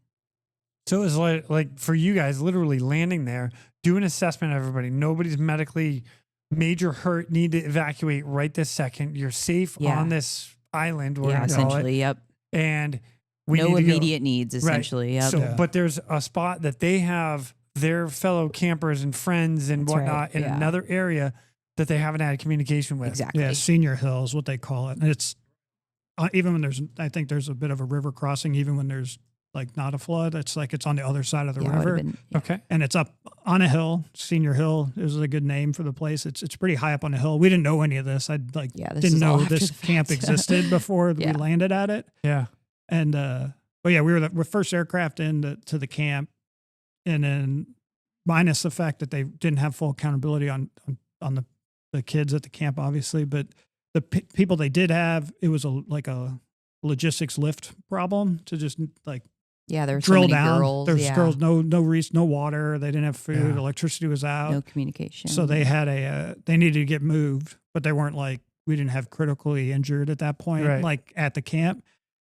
So it was like for you guys, literally landing there, do an assessment of everybody. Nobody's medically major hurt, need to evacuate right this second. You're safe on this island. Yeah, essentially, yep. And we no need to immediate needs, essentially. Right. Yep. So, but there's a spot that they have their fellow campers and friends and whatnot in another area that they haven't had communication with. Exactly. Yeah, Senior Hill is what they call it. And it's even when I think there's a bit of a river crossing, even when there's like not a flood, it's like it's on the other side of the river. Okay. And it's up on a hill, Senior Hill is a good name for the place. It's pretty high up on a hill. We didn't know any of this. Didn't know this camp existed before we landed at it. Yeah. And, we were the first aircraft to the camp. And then minus the fact that they didn't have full accountability on the kids at the camp, obviously, but the people they did have, it was a logistics lift problem to just like there were drill so many down. girls. There's girls, no water. They didn't have food. Yeah. Electricity was out. No communication. So they had they needed to get moved, but they weren't we didn't have critically injured at that point, like at the camp.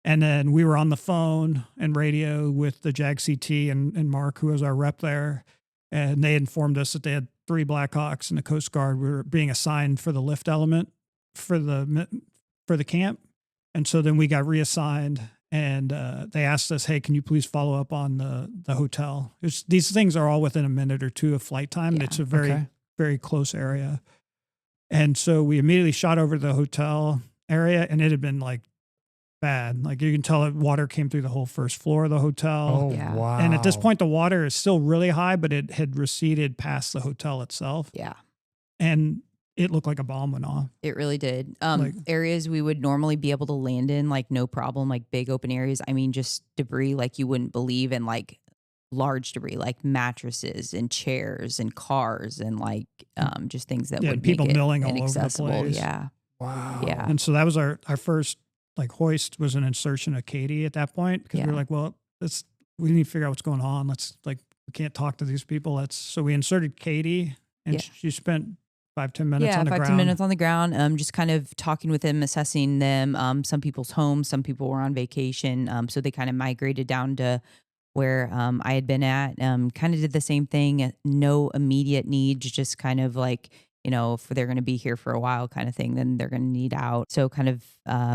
And then we were on the phone and radio with the JAG CT and Mark, who was our rep there. And they informed us that they had 3 Blackhawks and the Coast Guard were being assigned for the lift element for the camp. And so then we got reassigned and they asked us, hey, can you please follow up on the hotel? These things are all within a minute or two of flight time. And it's a very, very close area. And so we immediately shot over to the hotel area and it had been like bad. Like you can tell that water came through the whole first floor of the hotel. Oh, wow. And at this point, the water is still really high, but it had receded past the hotel itself. Yeah. And it looked like a bomb went off. It really did. Areas we would normally be able to land in, like no problem, like big open areas. I mean, just debris like you wouldn't believe, and like large debris, like mattresses and chairs and cars and like just things that would people make it milling all over the inaccessible. place. Yeah. Wow. Yeah. And so that was our first like hoist was an insertion of Katie at that point because we were like, well, we need to figure out what's going on. We can't talk to these people. So we inserted Katie, and she spent 5-10 minutes on the ground. 5-10 minutes on the ground, just kind of talking with them, assessing them. Some people's homes, some people were on vacation. So they kind of migrated down to where I had been at. Kind of did the same thing. No immediate needs, just kind of like, if they're going to be here for a while kind of thing, then they're going to need out. So kind of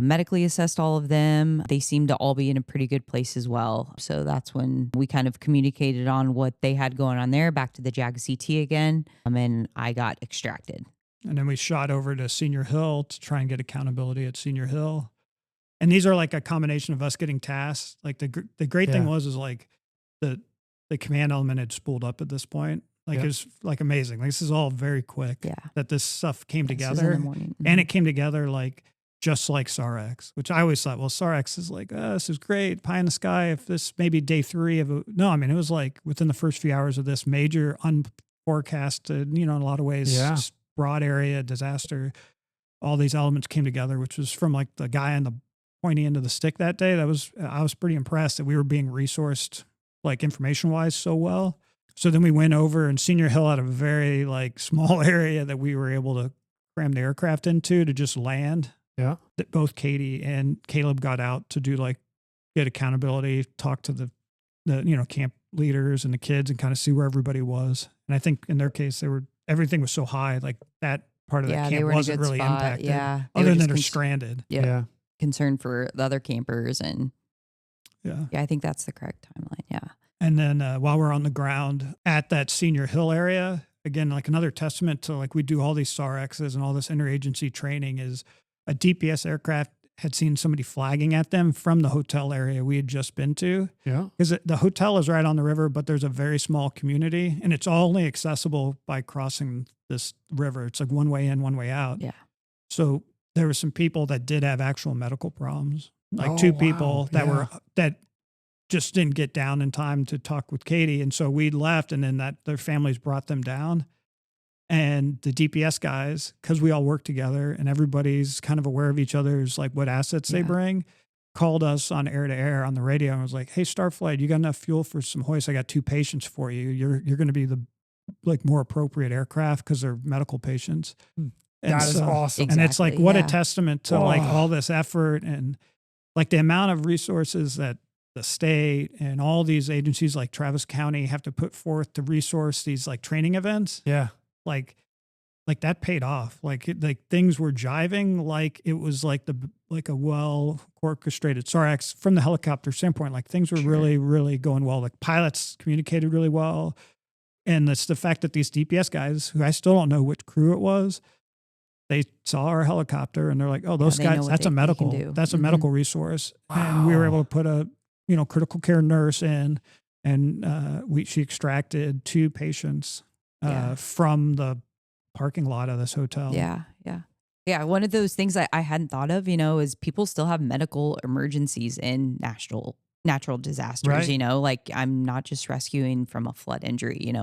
medically assessed all of them. They seemed to all be in a pretty good place as well. So that's when we kind of communicated on what they had going on there, back to the JAG CT again. And I got extracted. And then we shot over to Senior Hill to try and get accountability at Senior Hill. And these are like a combination of us getting tasks. Like the great thing was like the command element had spooled up at this point. Like it was like amazing. Like this is all very quick that this stuff came together. In the morning. And it came together like just like SARX, which I always thought, well, SARX is like, this is great, pie in the sky. If this maybe day 3 of it. No, I mean, it was like within the first few hours of this major unforecasted, in a lot of ways, just broad area disaster, all these elements came together, which was from like the guy on the pointy end of the stick that day. I was pretty impressed that we were being resourced like information wise so well. So then we went over, and Senior Hill had a very like small area that we were able to cram the aircraft into to just land. Yeah. That both Katie and Caleb got out to do like get accountability, talk to the camp leaders and the kids and kind of see where everybody was. And I think in their case, everything was so high, like that part of the camp wasn't really impacted. Yeah. Other than they're stranded. Yeah. Concerned for the other campers. And yeah, I think that's the correct timeline. Yeah. And then while we're on the ground at that Senior Hill area, again, like another testament to like we do all these SARXs and all this interagency training is a DPS aircraft had seen somebody flagging at them from the hotel area we had just been to. Yeah. Because the hotel is right on the river, but there's a very small community and it's only accessible by crossing this river. It's like one way in, one way out. Yeah. So there were some people that did have actual medical problems, like two people that just didn't get down in time to talk with Katie. And so we left, and then their families brought them down. And the DPS guys, because we all work together and everybody's kind of aware of each other's like what assets they bring, called us on air to air on the radio and was like, hey, StarFlight, you got enough fuel for some hoists? I got 2 patients for you. You're going to be the like more appropriate aircraft because they're medical patients. That is awesome. And it's like, what a testament to like all this effort and like the amount of resources that the state and all these agencies like Travis County have to put forth to resource these like training events. Yeah. Like that paid off. Like things were jiving. Like it was like a well orchestrated SARX from the helicopter standpoint. Like things were really, really going well. Like pilots communicated really well. And it's the fact that these DPS guys, who I still don't know which crew it was, they saw our helicopter and they're like, oh, those guys, that's a medical resource. Wow. And we were able to put a, critical care nurse in, and she extracted 2 patients from the parking lot of this hotel. Yeah. Yeah. Yeah. One of those things I hadn't thought of, is people still have medical emergencies in natural disasters, right. Like I'm not just rescuing from a flood injury,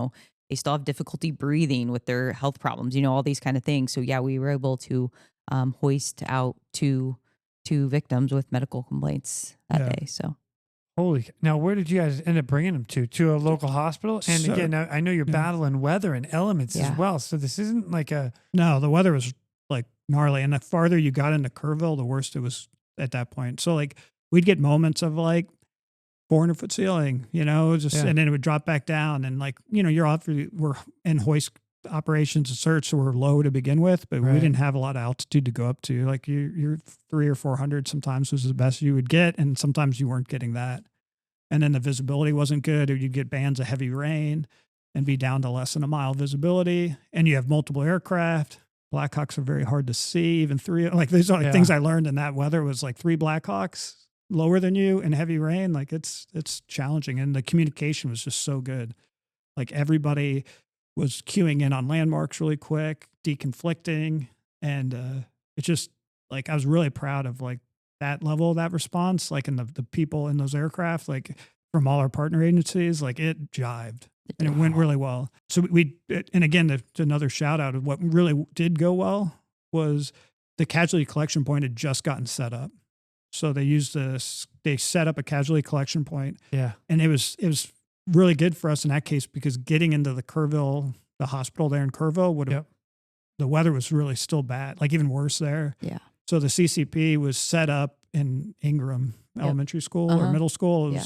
they still have difficulty breathing with their health problems, all these kind of things. So yeah, we were able to hoist out two victims with medical complaints that day. So. Now, where did you guys end up bringing them to? To a local hospital? And again, I know you're battling weather and elements as well. So this isn't like No, the weather was like gnarly. And the farther you got into Kerrville, the worse it was at that point. So like we'd get moments of like 400-foot ceiling, and then it would drop back down. And like, we're in hoist operations and search, so we're low to begin with, but we didn't have a lot of altitude to go up to. Like you're 300 or 400 sometimes was the best you would get, and sometimes you weren't getting that. And then the visibility wasn't good, or you'd get bands of heavy rain and be down to less than a mile visibility. And you have multiple aircraft. Blackhawks are very hard to see. Even 3, like these are like things I learned in that weather was like 3 Blackhawks lower than you in heavy rain. Like it's challenging. And the communication was just so good. Like everybody was queuing in on landmarks really quick, deconflicting. And it's just like, I was really proud of like that level of that response, like in the people in those aircraft, like from all our partner agencies, like it jived and it went really well. So and again, to another shout out of what really did go well was the casualty collection point had just gotten set up. So they set up a casualty collection point. Yeah. And it was really good for us in that case because getting into the hospital there in Kerrville the weather was really still bad, like even worse there. Yeah. So the CCP was set up in Ingram Elementary School or middle school.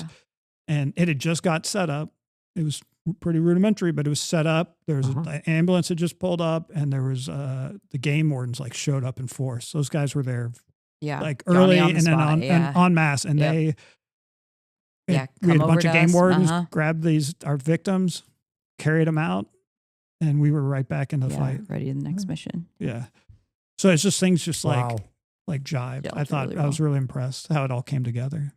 And it had just got set up. It was pretty rudimentary, but it was set up. There was an ambulance had just pulled up, and there was the game wardens like showed up in force. Those guys were there like early and then en masse. And we had a bunch of game wardens, grabbed our victims, carried them out, and we were right back into the fight. Ready to the next mission. Yeah. So it's just things just like jive. I thought really I was really impressed how it all came together.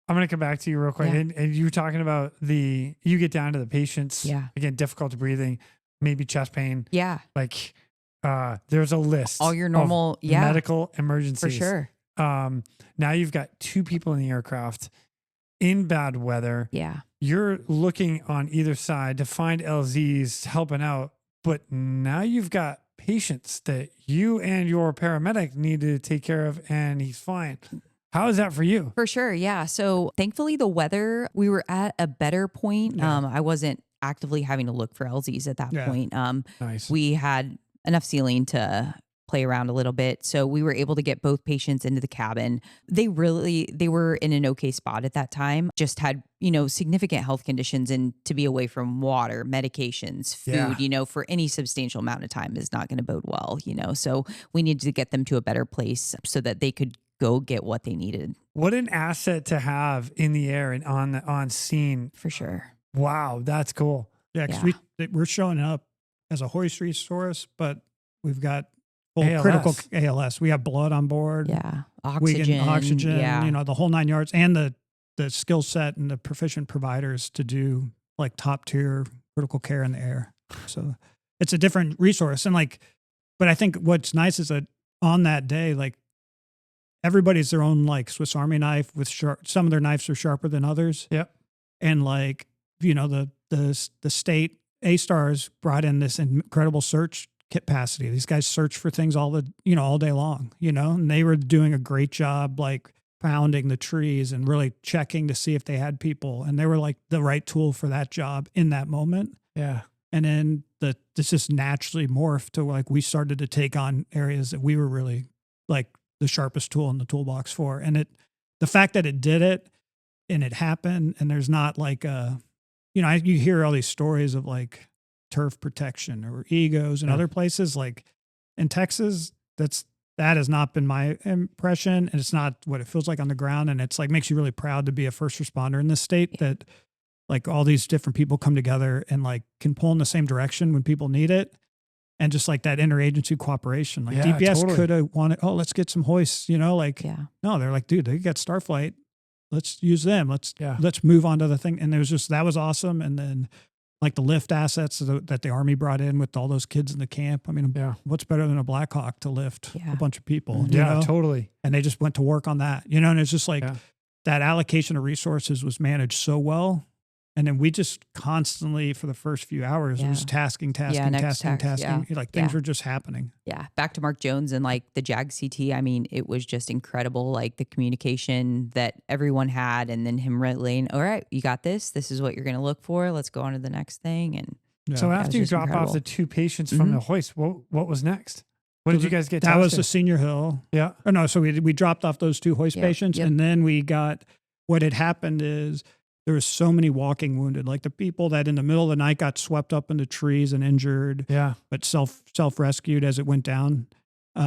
I'm going to come back to you real quick. And you were talking about you get down to the patients. Yeah. Again, difficulty breathing, maybe chest pain. Yeah. Like there's a list. All your normal medical emergencies. For sure. Now you've got 2 people in the aircraft in bad weather. Yeah. You're looking on either side to find LZs helping out. But now you've got patients that you and your paramedic need to take care of, and he's fine. How is that for you? For sure. Yeah. So thankfully the weather, we were at a better point. Yeah. I wasn't actively having to look for LZs at that point. Nice. We had enough ceiling to play around a little bit. So we were able to get both patients into the cabin. They were in an okay spot at that time, just had, significant health conditions, and to be away from water, medications, food, for any substantial amount of time is not going to bode well, so we needed to get them to a better place so that they could go get what they needed. What an asset to have in the air and on scene. For sure. Wow. That's cool. Yeah. Cause we're showing up as a hoist resource, but we've got critical ALS. We have blood on board. Yeah. Oxygen. Yeah. The whole 9 yards, and the skill set and the proficient providers to do like top tier critical care in the air. So it's a different resource. And but I think what's nice is that on that day, everybody's their own Swiss Army knife with some of their knives are sharper than others. Yep. And the state A-Stars brought in this incredible search capacity. These guys search for things all day long, and they were doing a great job, pounding the trees and really checking to see if they had people. And they were the right tool for that job in that moment. Yeah. And then this just naturally morphed to we started to take on areas that we were really the sharpest tool in the toolbox for. And the fact that it did it and it happened, and there's not you hear all these stories of turf protection or egos in other places, in Texas, that has not been my impression. And it's not what it feels like on the ground. And it's makes you really proud to be a first responder in this state that all these different people come together and can pull in the same direction when people need it. And just that interagency cooperation, DPS could have wanted, let's get some hoists, no, they're dude, they got StarFlight. Let's use them. Let's move on to the thing. And that was awesome. And then the lift assets that the Army brought in with all those kids in the camp. I mean, what's better than a Black Hawk to lift a bunch of people? Yeah, totally. And they just went to work on that, and it's just that allocation of resources was managed so well. And then we just constantly, for the first few hours, it was tasking. Things were just happening. Yeah. Back to Mark Jones and the JAG CT. I mean, it was just incredible. The communication that everyone had, and then him relaying, all right, you got this. This is what you're going to look for. Let's go on to the next thing. And so after you drop off the 2 patients from the hoist, what was next? What did you guys get? That was the senior hill. Yeah. Oh, no. So we dropped off those 2 hoist patients. And then we got, what had happened is, there was so many walking wounded, the people that in the middle of the night got swept up into trees and injured, but self-rescued as it went down,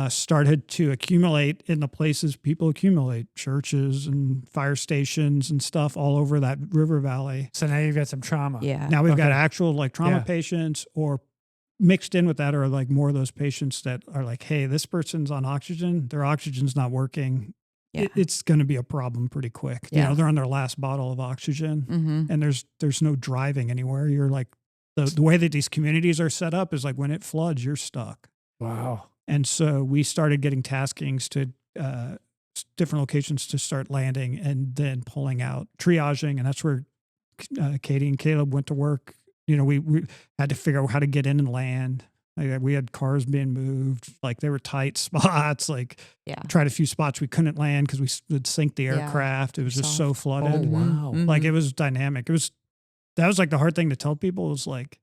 started to accumulate in the places people accumulate, churches and fire stations and stuff all over that river valley. So now you've got some trauma. Yeah. Now we've got actual trauma patients, or mixed in with that are more of those patients that are hey, this person's on oxygen, their oxygen's not working. Yeah. It's going to be a problem pretty quick. Yeah. They're on their last bottle of oxygen, Mm-hmm. and there's no driving anywhere. You're the way that these communities are set up is when it floods, you're stuck. Wow. And so we started getting taskings to different locations to start landing and then pulling out, triaging, and that's where Katie and Caleb went to work. We had to figure out how to get in and land. Like, we had cars being moved. Like, they were tight spots. Like, Yeah. tried a few spots we couldn't land because we would sink the aircraft. It was just so flooded. Oh, wow. Like, it was dynamic. That was like the hard thing to tell people was like,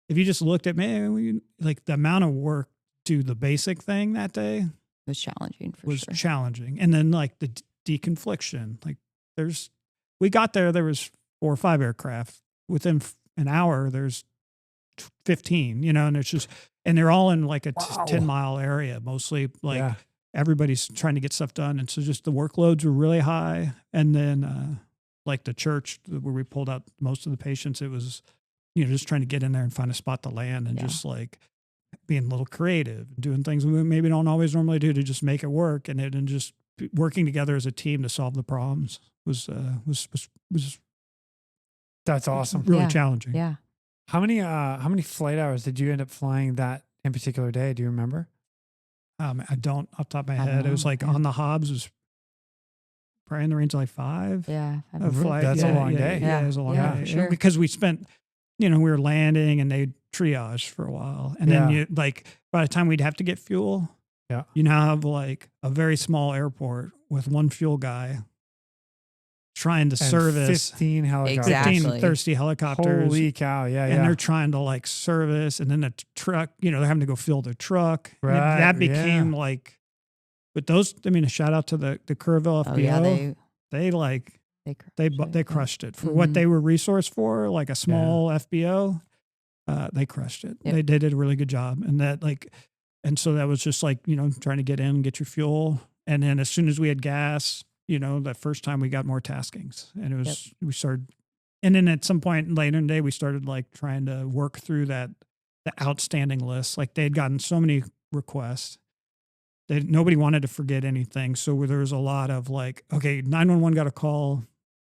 if you just looked at me, like the amount of work to the basic thing that day It was challenging for was sure. challenging. And then like the deconfliction, like we got there was 4 or 5 aircraft. Within an hour, there's 15, and it's just, and they're all in like a 10-mile area, mostly like everybody's trying to get stuff done. And so just the workloads were really high. And then like the church where we pulled out most of the patients, it was, just trying to get in there and find a spot to land and just like being a little creative, doing things we maybe don't always normally do to just make it work. And just working together as a team to solve the problems was That's awesome. really challenging. Yeah. How many flight hours did you end up flying that in particular day? Do you remember? I don't off the top of my I don't head. It was know. like on the Hobbs was probably in the range of like 5. Yeah. I of don't know. flight. That's a long day. Yeah, it was a long Yeah, day. sure. Because we spent, we were landing and they'd triage for a while. And then by the time we'd have to get fuel, you now have like a very small airport with one fuel guy trying to And service 15 helicopters. Exactly. 15 thirsty helicopters. Holy cow. Yeah. And they're trying to like service, and then the truck, they're having to go fill their truck. And Right, that became like, but those, a shout out to the Kerrville FBO. Oh, yeah. They crushed it for what they were resourced for, like a small FBO. They crushed it. Yep. They did a really good job. And so that was just like, trying to get in, get your fuel. And then as soon as we had gas, that first time we got more taskings, and it was, we started, and then at some point later in the day, we started like trying to work through the outstanding list. Like they had gotten so many requests. Nobody wanted to forget anything. So there was a lot of like, okay, 911 got a call.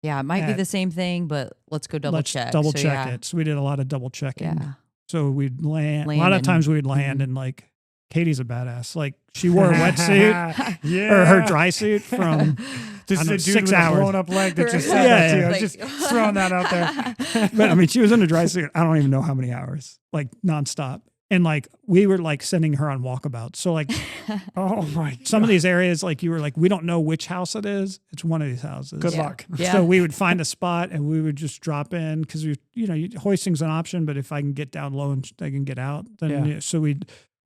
Yeah. It might be the same thing, but let's go double check. Double check it. So we did a lot of double checking. Yeah. So we'd land. A lot of times we'd land and like, Katie's a badass. Like she wore a wetsuit or her dry suit from just a dude 6 with hours. a blown up leg that just Right. said that to you. Yeah. I'm just throwing that out there. But she was in a dry suit. I don't even know how many hours, like nonstop. And like we were like sending her on walkabouts. So like, Oh my God. some of these areas, like you were like, we don't know which house it is. It's one of these houses. Good luck. Yeah. So we would find a spot and we would just drop in because hoisting's an option, but if I can get down low and they can get out, then so we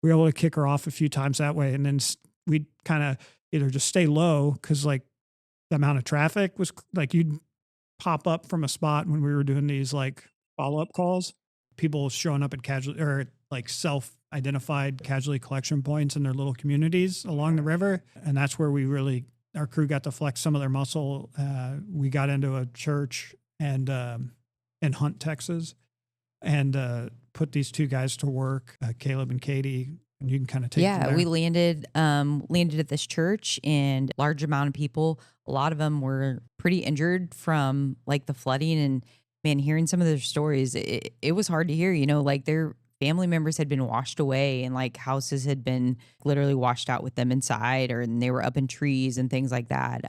were able to kick her off a few times that way. And then we'd kind of either just stay low because like the amount of traffic was like you'd pop up from a spot when we were doing these like follow-up calls, people showing up at casualty or like self-identified casualty collection points in their little communities along the river. And that's where our crew got to flex some of their muscle. We got into a church and in Hunt, Texas, and put these 2 guys to work, Caleb and Katie, and you can kind of take it from there. We landed at this church, and large amount of people, a lot of them were pretty injured from like the flooding, and man, hearing some of their stories, it was hard to hear, like their family members had been washed away and like houses had been literally washed out with them inside, and they were up in trees and things like that.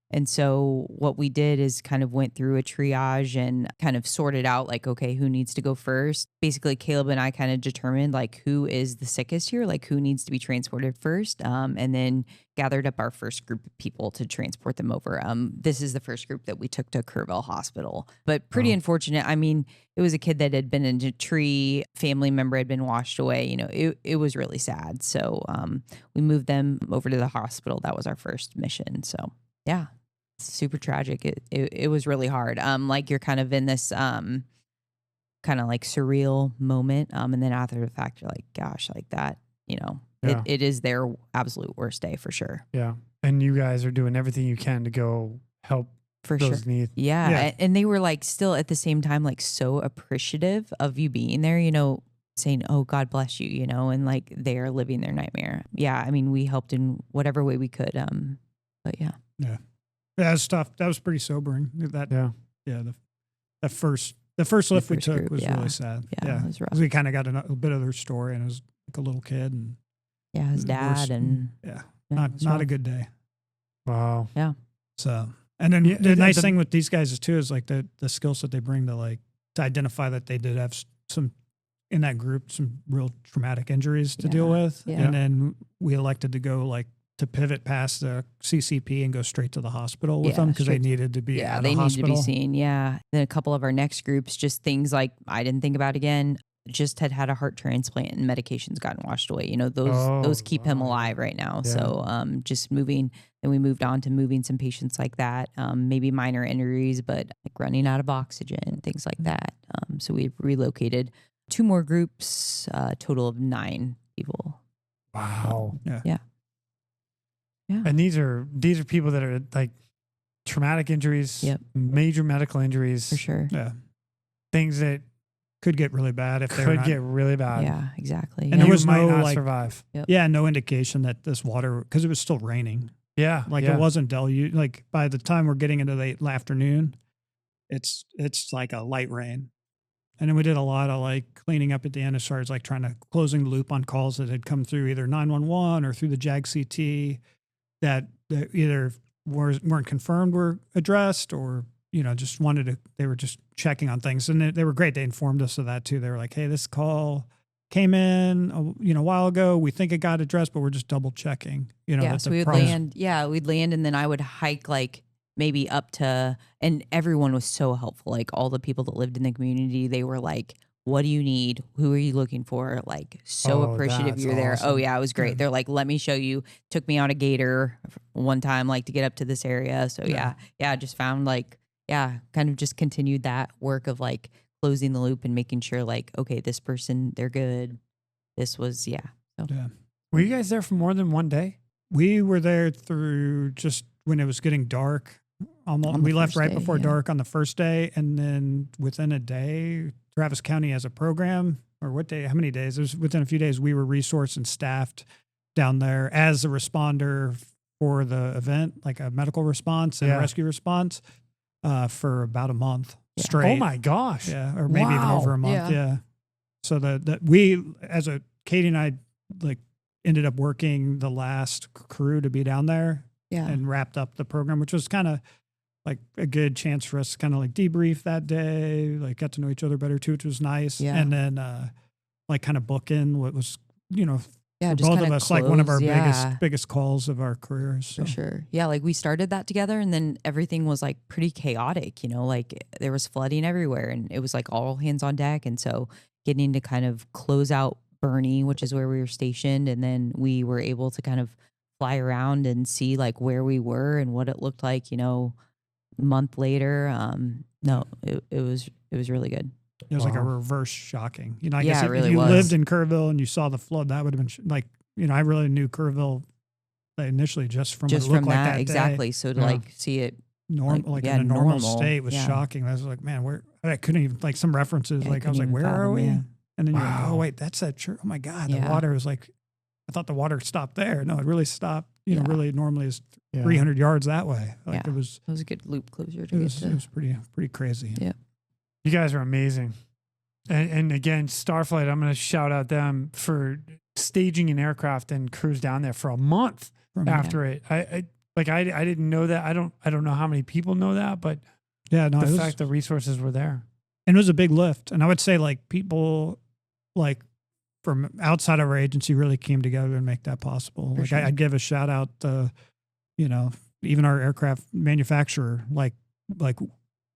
And so what we did is kind of went through a triage and kind of sorted out like, okay, who needs to go first? Basically, Caleb and I kind of determined like who is the sickest here, like who needs to be transported first, and then gathered up our first group of people to transport them over. This is the first group that we took to Kerrville Hospital, but pretty unfortunate. It was a kid that had been in a tree, family member had been washed away. It was really sad. So we moved them over to the hospital. That was our first mission. So yeah. Super tragic. It was really hard. Like you're kind of in this kind of like surreal moment. And then after the fact, you're like, gosh, like that, it is their absolute worst day for sure. Yeah. And you guys are doing everything you can to go help For those sure. needs. Yeah. And they were like still at the same time, like so appreciative of you being there, saying, oh, God bless you, and like they are living their nightmare. Yeah. We helped in whatever way we could. But yeah. Yeah. That was tough. That was pretty sobering. The first lift we took group, was really sad. Yeah, it was rough. We kind of got a bit of their story, and it was like a little kid, and his dad, and not a good day. Wow. Yeah. So, and then the nice thing with these guys is too is like the skill set they bring to like to identify that they did have some in that group some real traumatic injuries to deal with. Yeah. And then we elected to go like to pivot past the CCP and go straight to the hospital with them because they needed to be at they a needed hospital. to be seen. Yeah. Then a couple of our next groups, just things like I didn't think about again, just had a heart transplant and medications gotten washed away. You know, those keep him alive right now. Yeah. So just moving, and we moved on to moving some patients like that, maybe minor injuries, but like running out of oxygen, things like that. So we've relocated 2 more groups, total of 9 people. Wow. Yeah. And these are people that are like traumatic injuries, major medical injuries. For sure. Yeah. Things that Could get really bad if they could get really bad. Yeah, exactly. And there was might no not like survive. no indication that this water, because it was still raining. Yeah. Like it wasn't deluge. Like by the time we're getting into the afternoon, it's like a light rain. And then we did a lot of like cleaning up at the end as far as like trying to closing the loop on calls that had come through either 911 or through the JAG CT that either weren't confirmed were addressed or, you know, just they were just checking on things. And they were great. They informed us of that too. They were like, hey, this call came in, a while ago. We think it got addressed, but we're just double checking, So we would land. Yeah, we'd land and then I would hike like maybe up to, and everyone was so helpful. Like all the people that lived in the community, they were like, what do you need? Who are you looking for? Like so appreciative you're there. Awesome. Oh yeah, it was great. They're like, let me show you. Took me on a gator one time, like to get up to this area. So yeah, just found like, kind of just continued that work of like closing the loop and making sure like, okay, this person, they're good. This was, So. Yeah. Were you guys there for more than one day? We were there through just when it was getting dark. Almost, we left right before dark on the first day. And then within a day, Travis County has a program, or what day, how many days? It was within a few days, we were resourced and staffed down there as a responder for the event, like a medical response and a rescue response for about a month straight. Oh my gosh. Yeah. Or maybe even over a month. Yeah. So we, Katie and I like ended up working the last crew to be down there and wrapped up the program, which was kind of like a good chance for us to kind of like debrief that day, like got to know each other better too, which was nice. Yeah. And then like kind of book in what was, for both of us, like one of our biggest calls of our careers. So. For sure. Yeah. Like we started that together and then everything was like pretty chaotic, like there was flooding everywhere and it was like all hands on deck. And so getting to kind of close out Bernie, which is where we were stationed. And then we were able to kind of fly around and see like where we were and what it looked like, a month later. It was really good. It was like a reverse shocking. I guess it really if you was. lived in Kerrville and you saw the flood, that would have been I really knew Kerrville initially just from what it looked like that exactly. Day. So to like see it in a normal state was shocking. I was like, man, I couldn't even like some references. Like I was like, where are we? Yeah. And then you're like, oh wait, that's that church. Oh my God, the water was like, I thought the water stopped there. No, it really stopped. Really normally is 300 yards that way. Like it was a good loop closure. It was pretty crazy. Yeah. You guys are amazing. And again, StarFlight, I'm going to shout out them for staging an aircraft and cruise down there for a month after it. I didn't know that. I don't know how many people know that, but the fact the resources were there. And it was a big lift. And I would say like people like from outside of our agency really came together to make that possible. Like I'd give a shout out to, even our aircraft manufacturer, like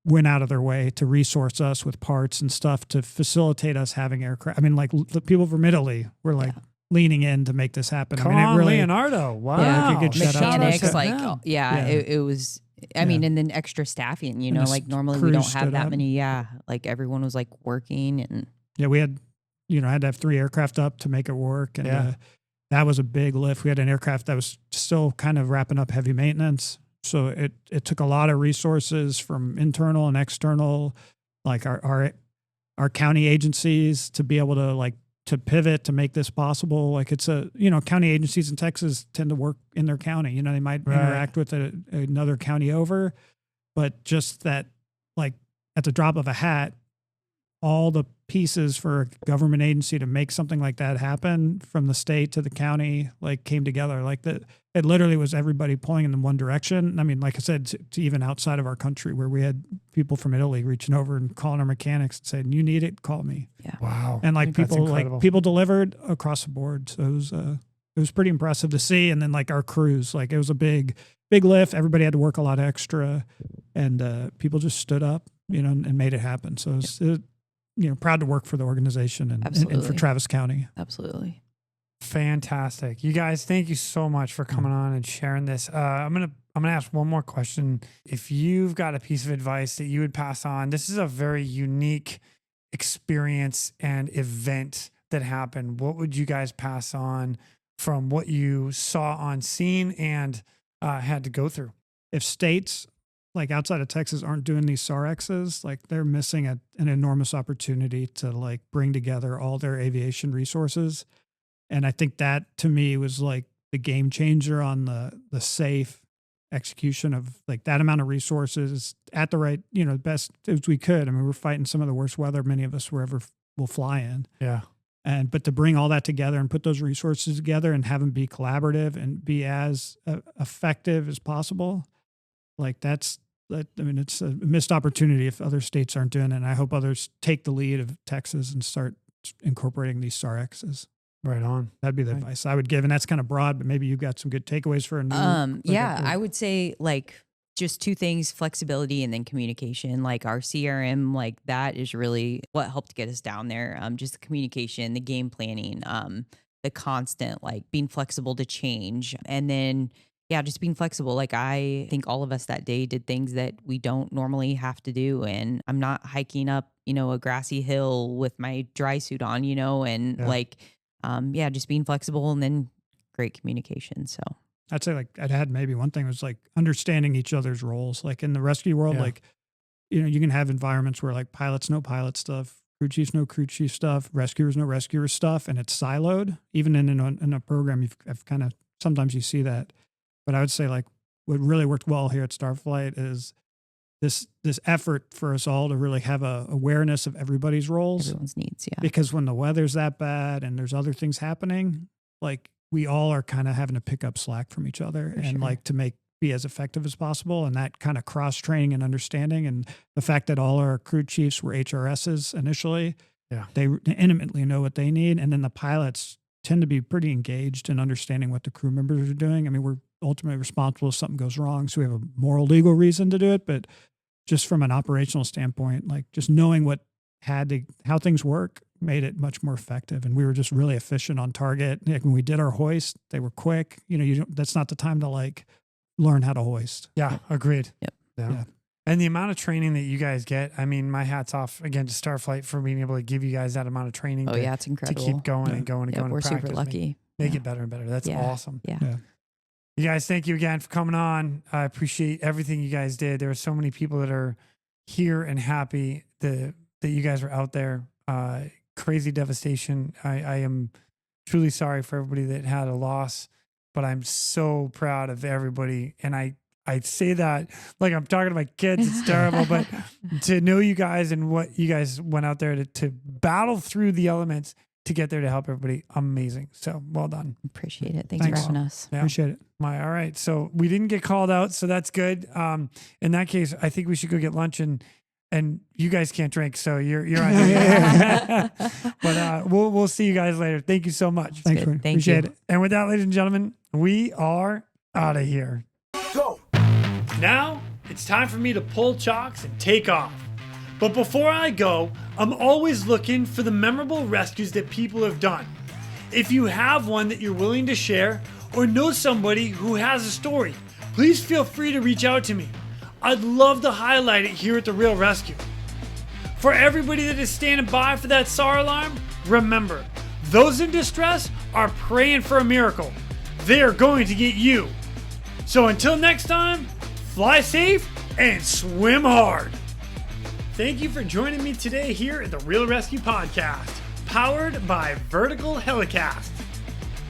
went out of their way to resource us with parts and stuff to facilitate us having aircraft. I mean, like the people from Italy were like leaning in to make this happen. Come I mean, on, it really, Leonardo. Wow. Yeah, good mechanics, it was, I mean, and then extra staffing, like normally we don't have that many. Yeah. Like everyone was like working and. Yeah, we had, I had to have 3 aircraft up to make it work. And that was a big lift. We had an aircraft that was still kind of wrapping up heavy maintenance. So it took a lot of resources from internal and external, like our county agencies to be able to to pivot to make this possible. Like it's county agencies in Texas tend to work in their county. They might interact with another county over, but just that, like at the drop of a hat, all the pieces for a government agency to make something like that happen, from the state to the county, like came together. Like that, it literally was everybody pulling in one direction. I mean, like I said, to even outside of our country, where we had people from Italy reaching over and calling our mechanics and saying, "You need it, call me." Yeah. Wow. And like people delivered across the board. So it was pretty impressive to see. And then like our crews, like it was a big lift. Everybody had to work a lot extra, and people just stood up, and made it happen. So it was, proud to work for the organization and for Travis County. Absolutely. Fantastic. You guys, thank you so much for coming on and sharing this. I'm gonna ask one more question. If you've got a piece of advice that you would pass on, this is a very unique experience and event that happened. What would you guys pass on from what you saw on scene and had to go through? If states like outside of Texas aren't doing these SARXs, like they're missing an enormous opportunity to like bring together all their aviation resources. And I think that to me was like the game changer on the safe execution of like that amount of resources at the right, best as we could. I mean, we're fighting some of the worst weather many of us will fly in. Yeah. But to bring all that together and put those resources together and have them be collaborative and be as effective as possible, like it's a missed opportunity if other states aren't doing it. And I hope others take the lead of Texas and start incorporating these SARXs. Right on. That'd be the advice I would give. And that's kind of broad, but maybe you've got some good takeaways for a new. I would say like just two things: flexibility and then communication. Like our CRM, like that is really what helped get us down there. Just the communication, the game planning, the constant, like being flexible to change. And then, just being flexible. Like I think all of us that day did things that we don't normally have to do. And I'm not hiking up, a grassy hill with my dry suit on, just being flexible and then great communication. So I'd say like I'd had maybe one thing was like understanding each other's roles. Like in the rescue world, like, you can have environments where like pilots know pilot stuff, crew chiefs know crew chief stuff, rescuers know rescuer stuff, and it's siloed. Even in a program, I've kind of, sometimes you see that. But I would say like what really worked well here at StarFlight is this effort for us all to really have a awareness of everybody's roles. Everyone's needs, yeah. Because when the weather's that bad and there's other things happening, like we all are kind of having to pick up slack from each other like to be as effective as possible. And that kind of cross training and understanding, and the fact that all our crew chiefs were HRSs initially, they intimately know what they need. And then the pilots tend to be pretty engaged in understanding what the crew members are doing. I mean, we're ultimately responsible if something goes wrong. So we have a moral, legal reason to do it, but just from an operational standpoint, like just knowing how things work made it much more effective. And we were just really efficient on target. Like when we did our hoist, they were quick. That's not the time to like learn how to hoist. Yeah. Agreed. Yep. Yeah. And the amount of training that you guys get, I mean, my hat's off again to StarFlight for being able to give you guys that amount of training. It's incredible. To keep going and going and going. We're super lucky. Make it better and better. That's awesome. Yeah. You guys, thank you again for coming on. I appreciate everything you guys did. There are so many people that are here and happy that you guys were out there. Crazy devastation. I am truly sorry for everybody that had a loss, but I'm so proud of everybody. And I say that like I'm talking to my kids. It's terrible, but to know you guys and what you guys went out there to battle through the elements to get there to help everybody, amazing. So well done. Appreciate it. Thanks for having us. Yeah. Appreciate it. All right. So we didn't get called out, so that's good. In that case, I think we should go get lunch, and you guys can't drink, so you're on. But we'll see you guys later. Thank you so much. Thanks. Appreciate it. And with that, ladies and gentlemen, we are out of here. Go. Now it's time for me to pull chocks and take off. But before I go, I'm always looking for the memorable rescues that people have done. If you have one that you're willing to share or know somebody who has a story, please feel free to reach out to me. I'd love to highlight it here at the Real ResQ. For everybody that is standing by for that SAR alarm, remember, those in distress are praying for a miracle. They are going to get you. So until next time, fly safe and swim hard. Thank you for joining me today here at the Real ResQ Podcast, powered by Vertical Helicast.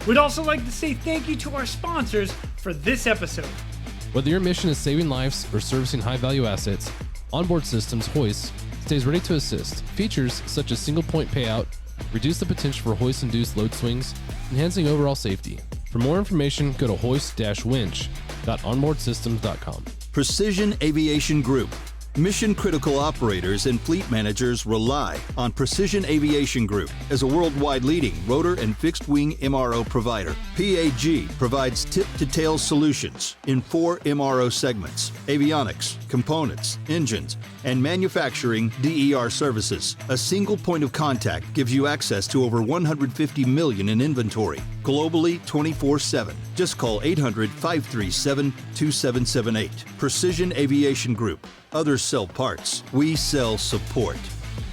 We'd also like to say thank you to our sponsors for this episode. Whether your mission is saving lives or servicing high-value assets, onboard systems, hoists, stays ready to assist. Features such as single point payout, reduce the potential for hoist-induced load swings, enhancing overall safety. For more information, go to hoist-winch.onboardsystems.com. Precision Aviation Group. Mission-critical operators and fleet managers rely on Precision Aviation Group as a worldwide leading rotor and fixed-wing MRO provider. PAG provides tip-to-tail solutions in 4 MRO segments: avionics, components, engines, and manufacturing DER services. A single point of contact gives you access to over 150 million in inventory, globally 24/7. Just call 800-537-2778. Precision Aviation Group. Others sell parts. We sell support.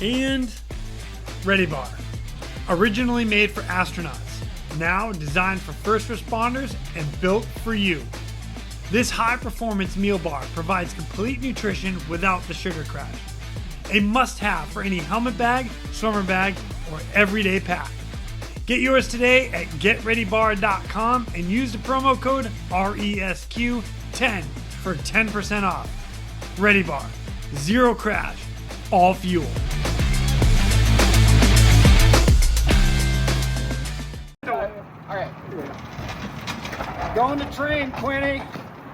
And Ready Bar. Originally made for astronauts, now designed for first responders and built for you. This high-performance meal bar provides complete nutrition without the sugar crash. A must-have for any helmet bag, swimmer bag, or everyday pack. Get yours today at getreadybar.com and use the promo code RESQ10 for 10% off. Ready Bar. Zero crash. All fuel. All right. Going to train, Quinny.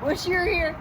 Wish you were here.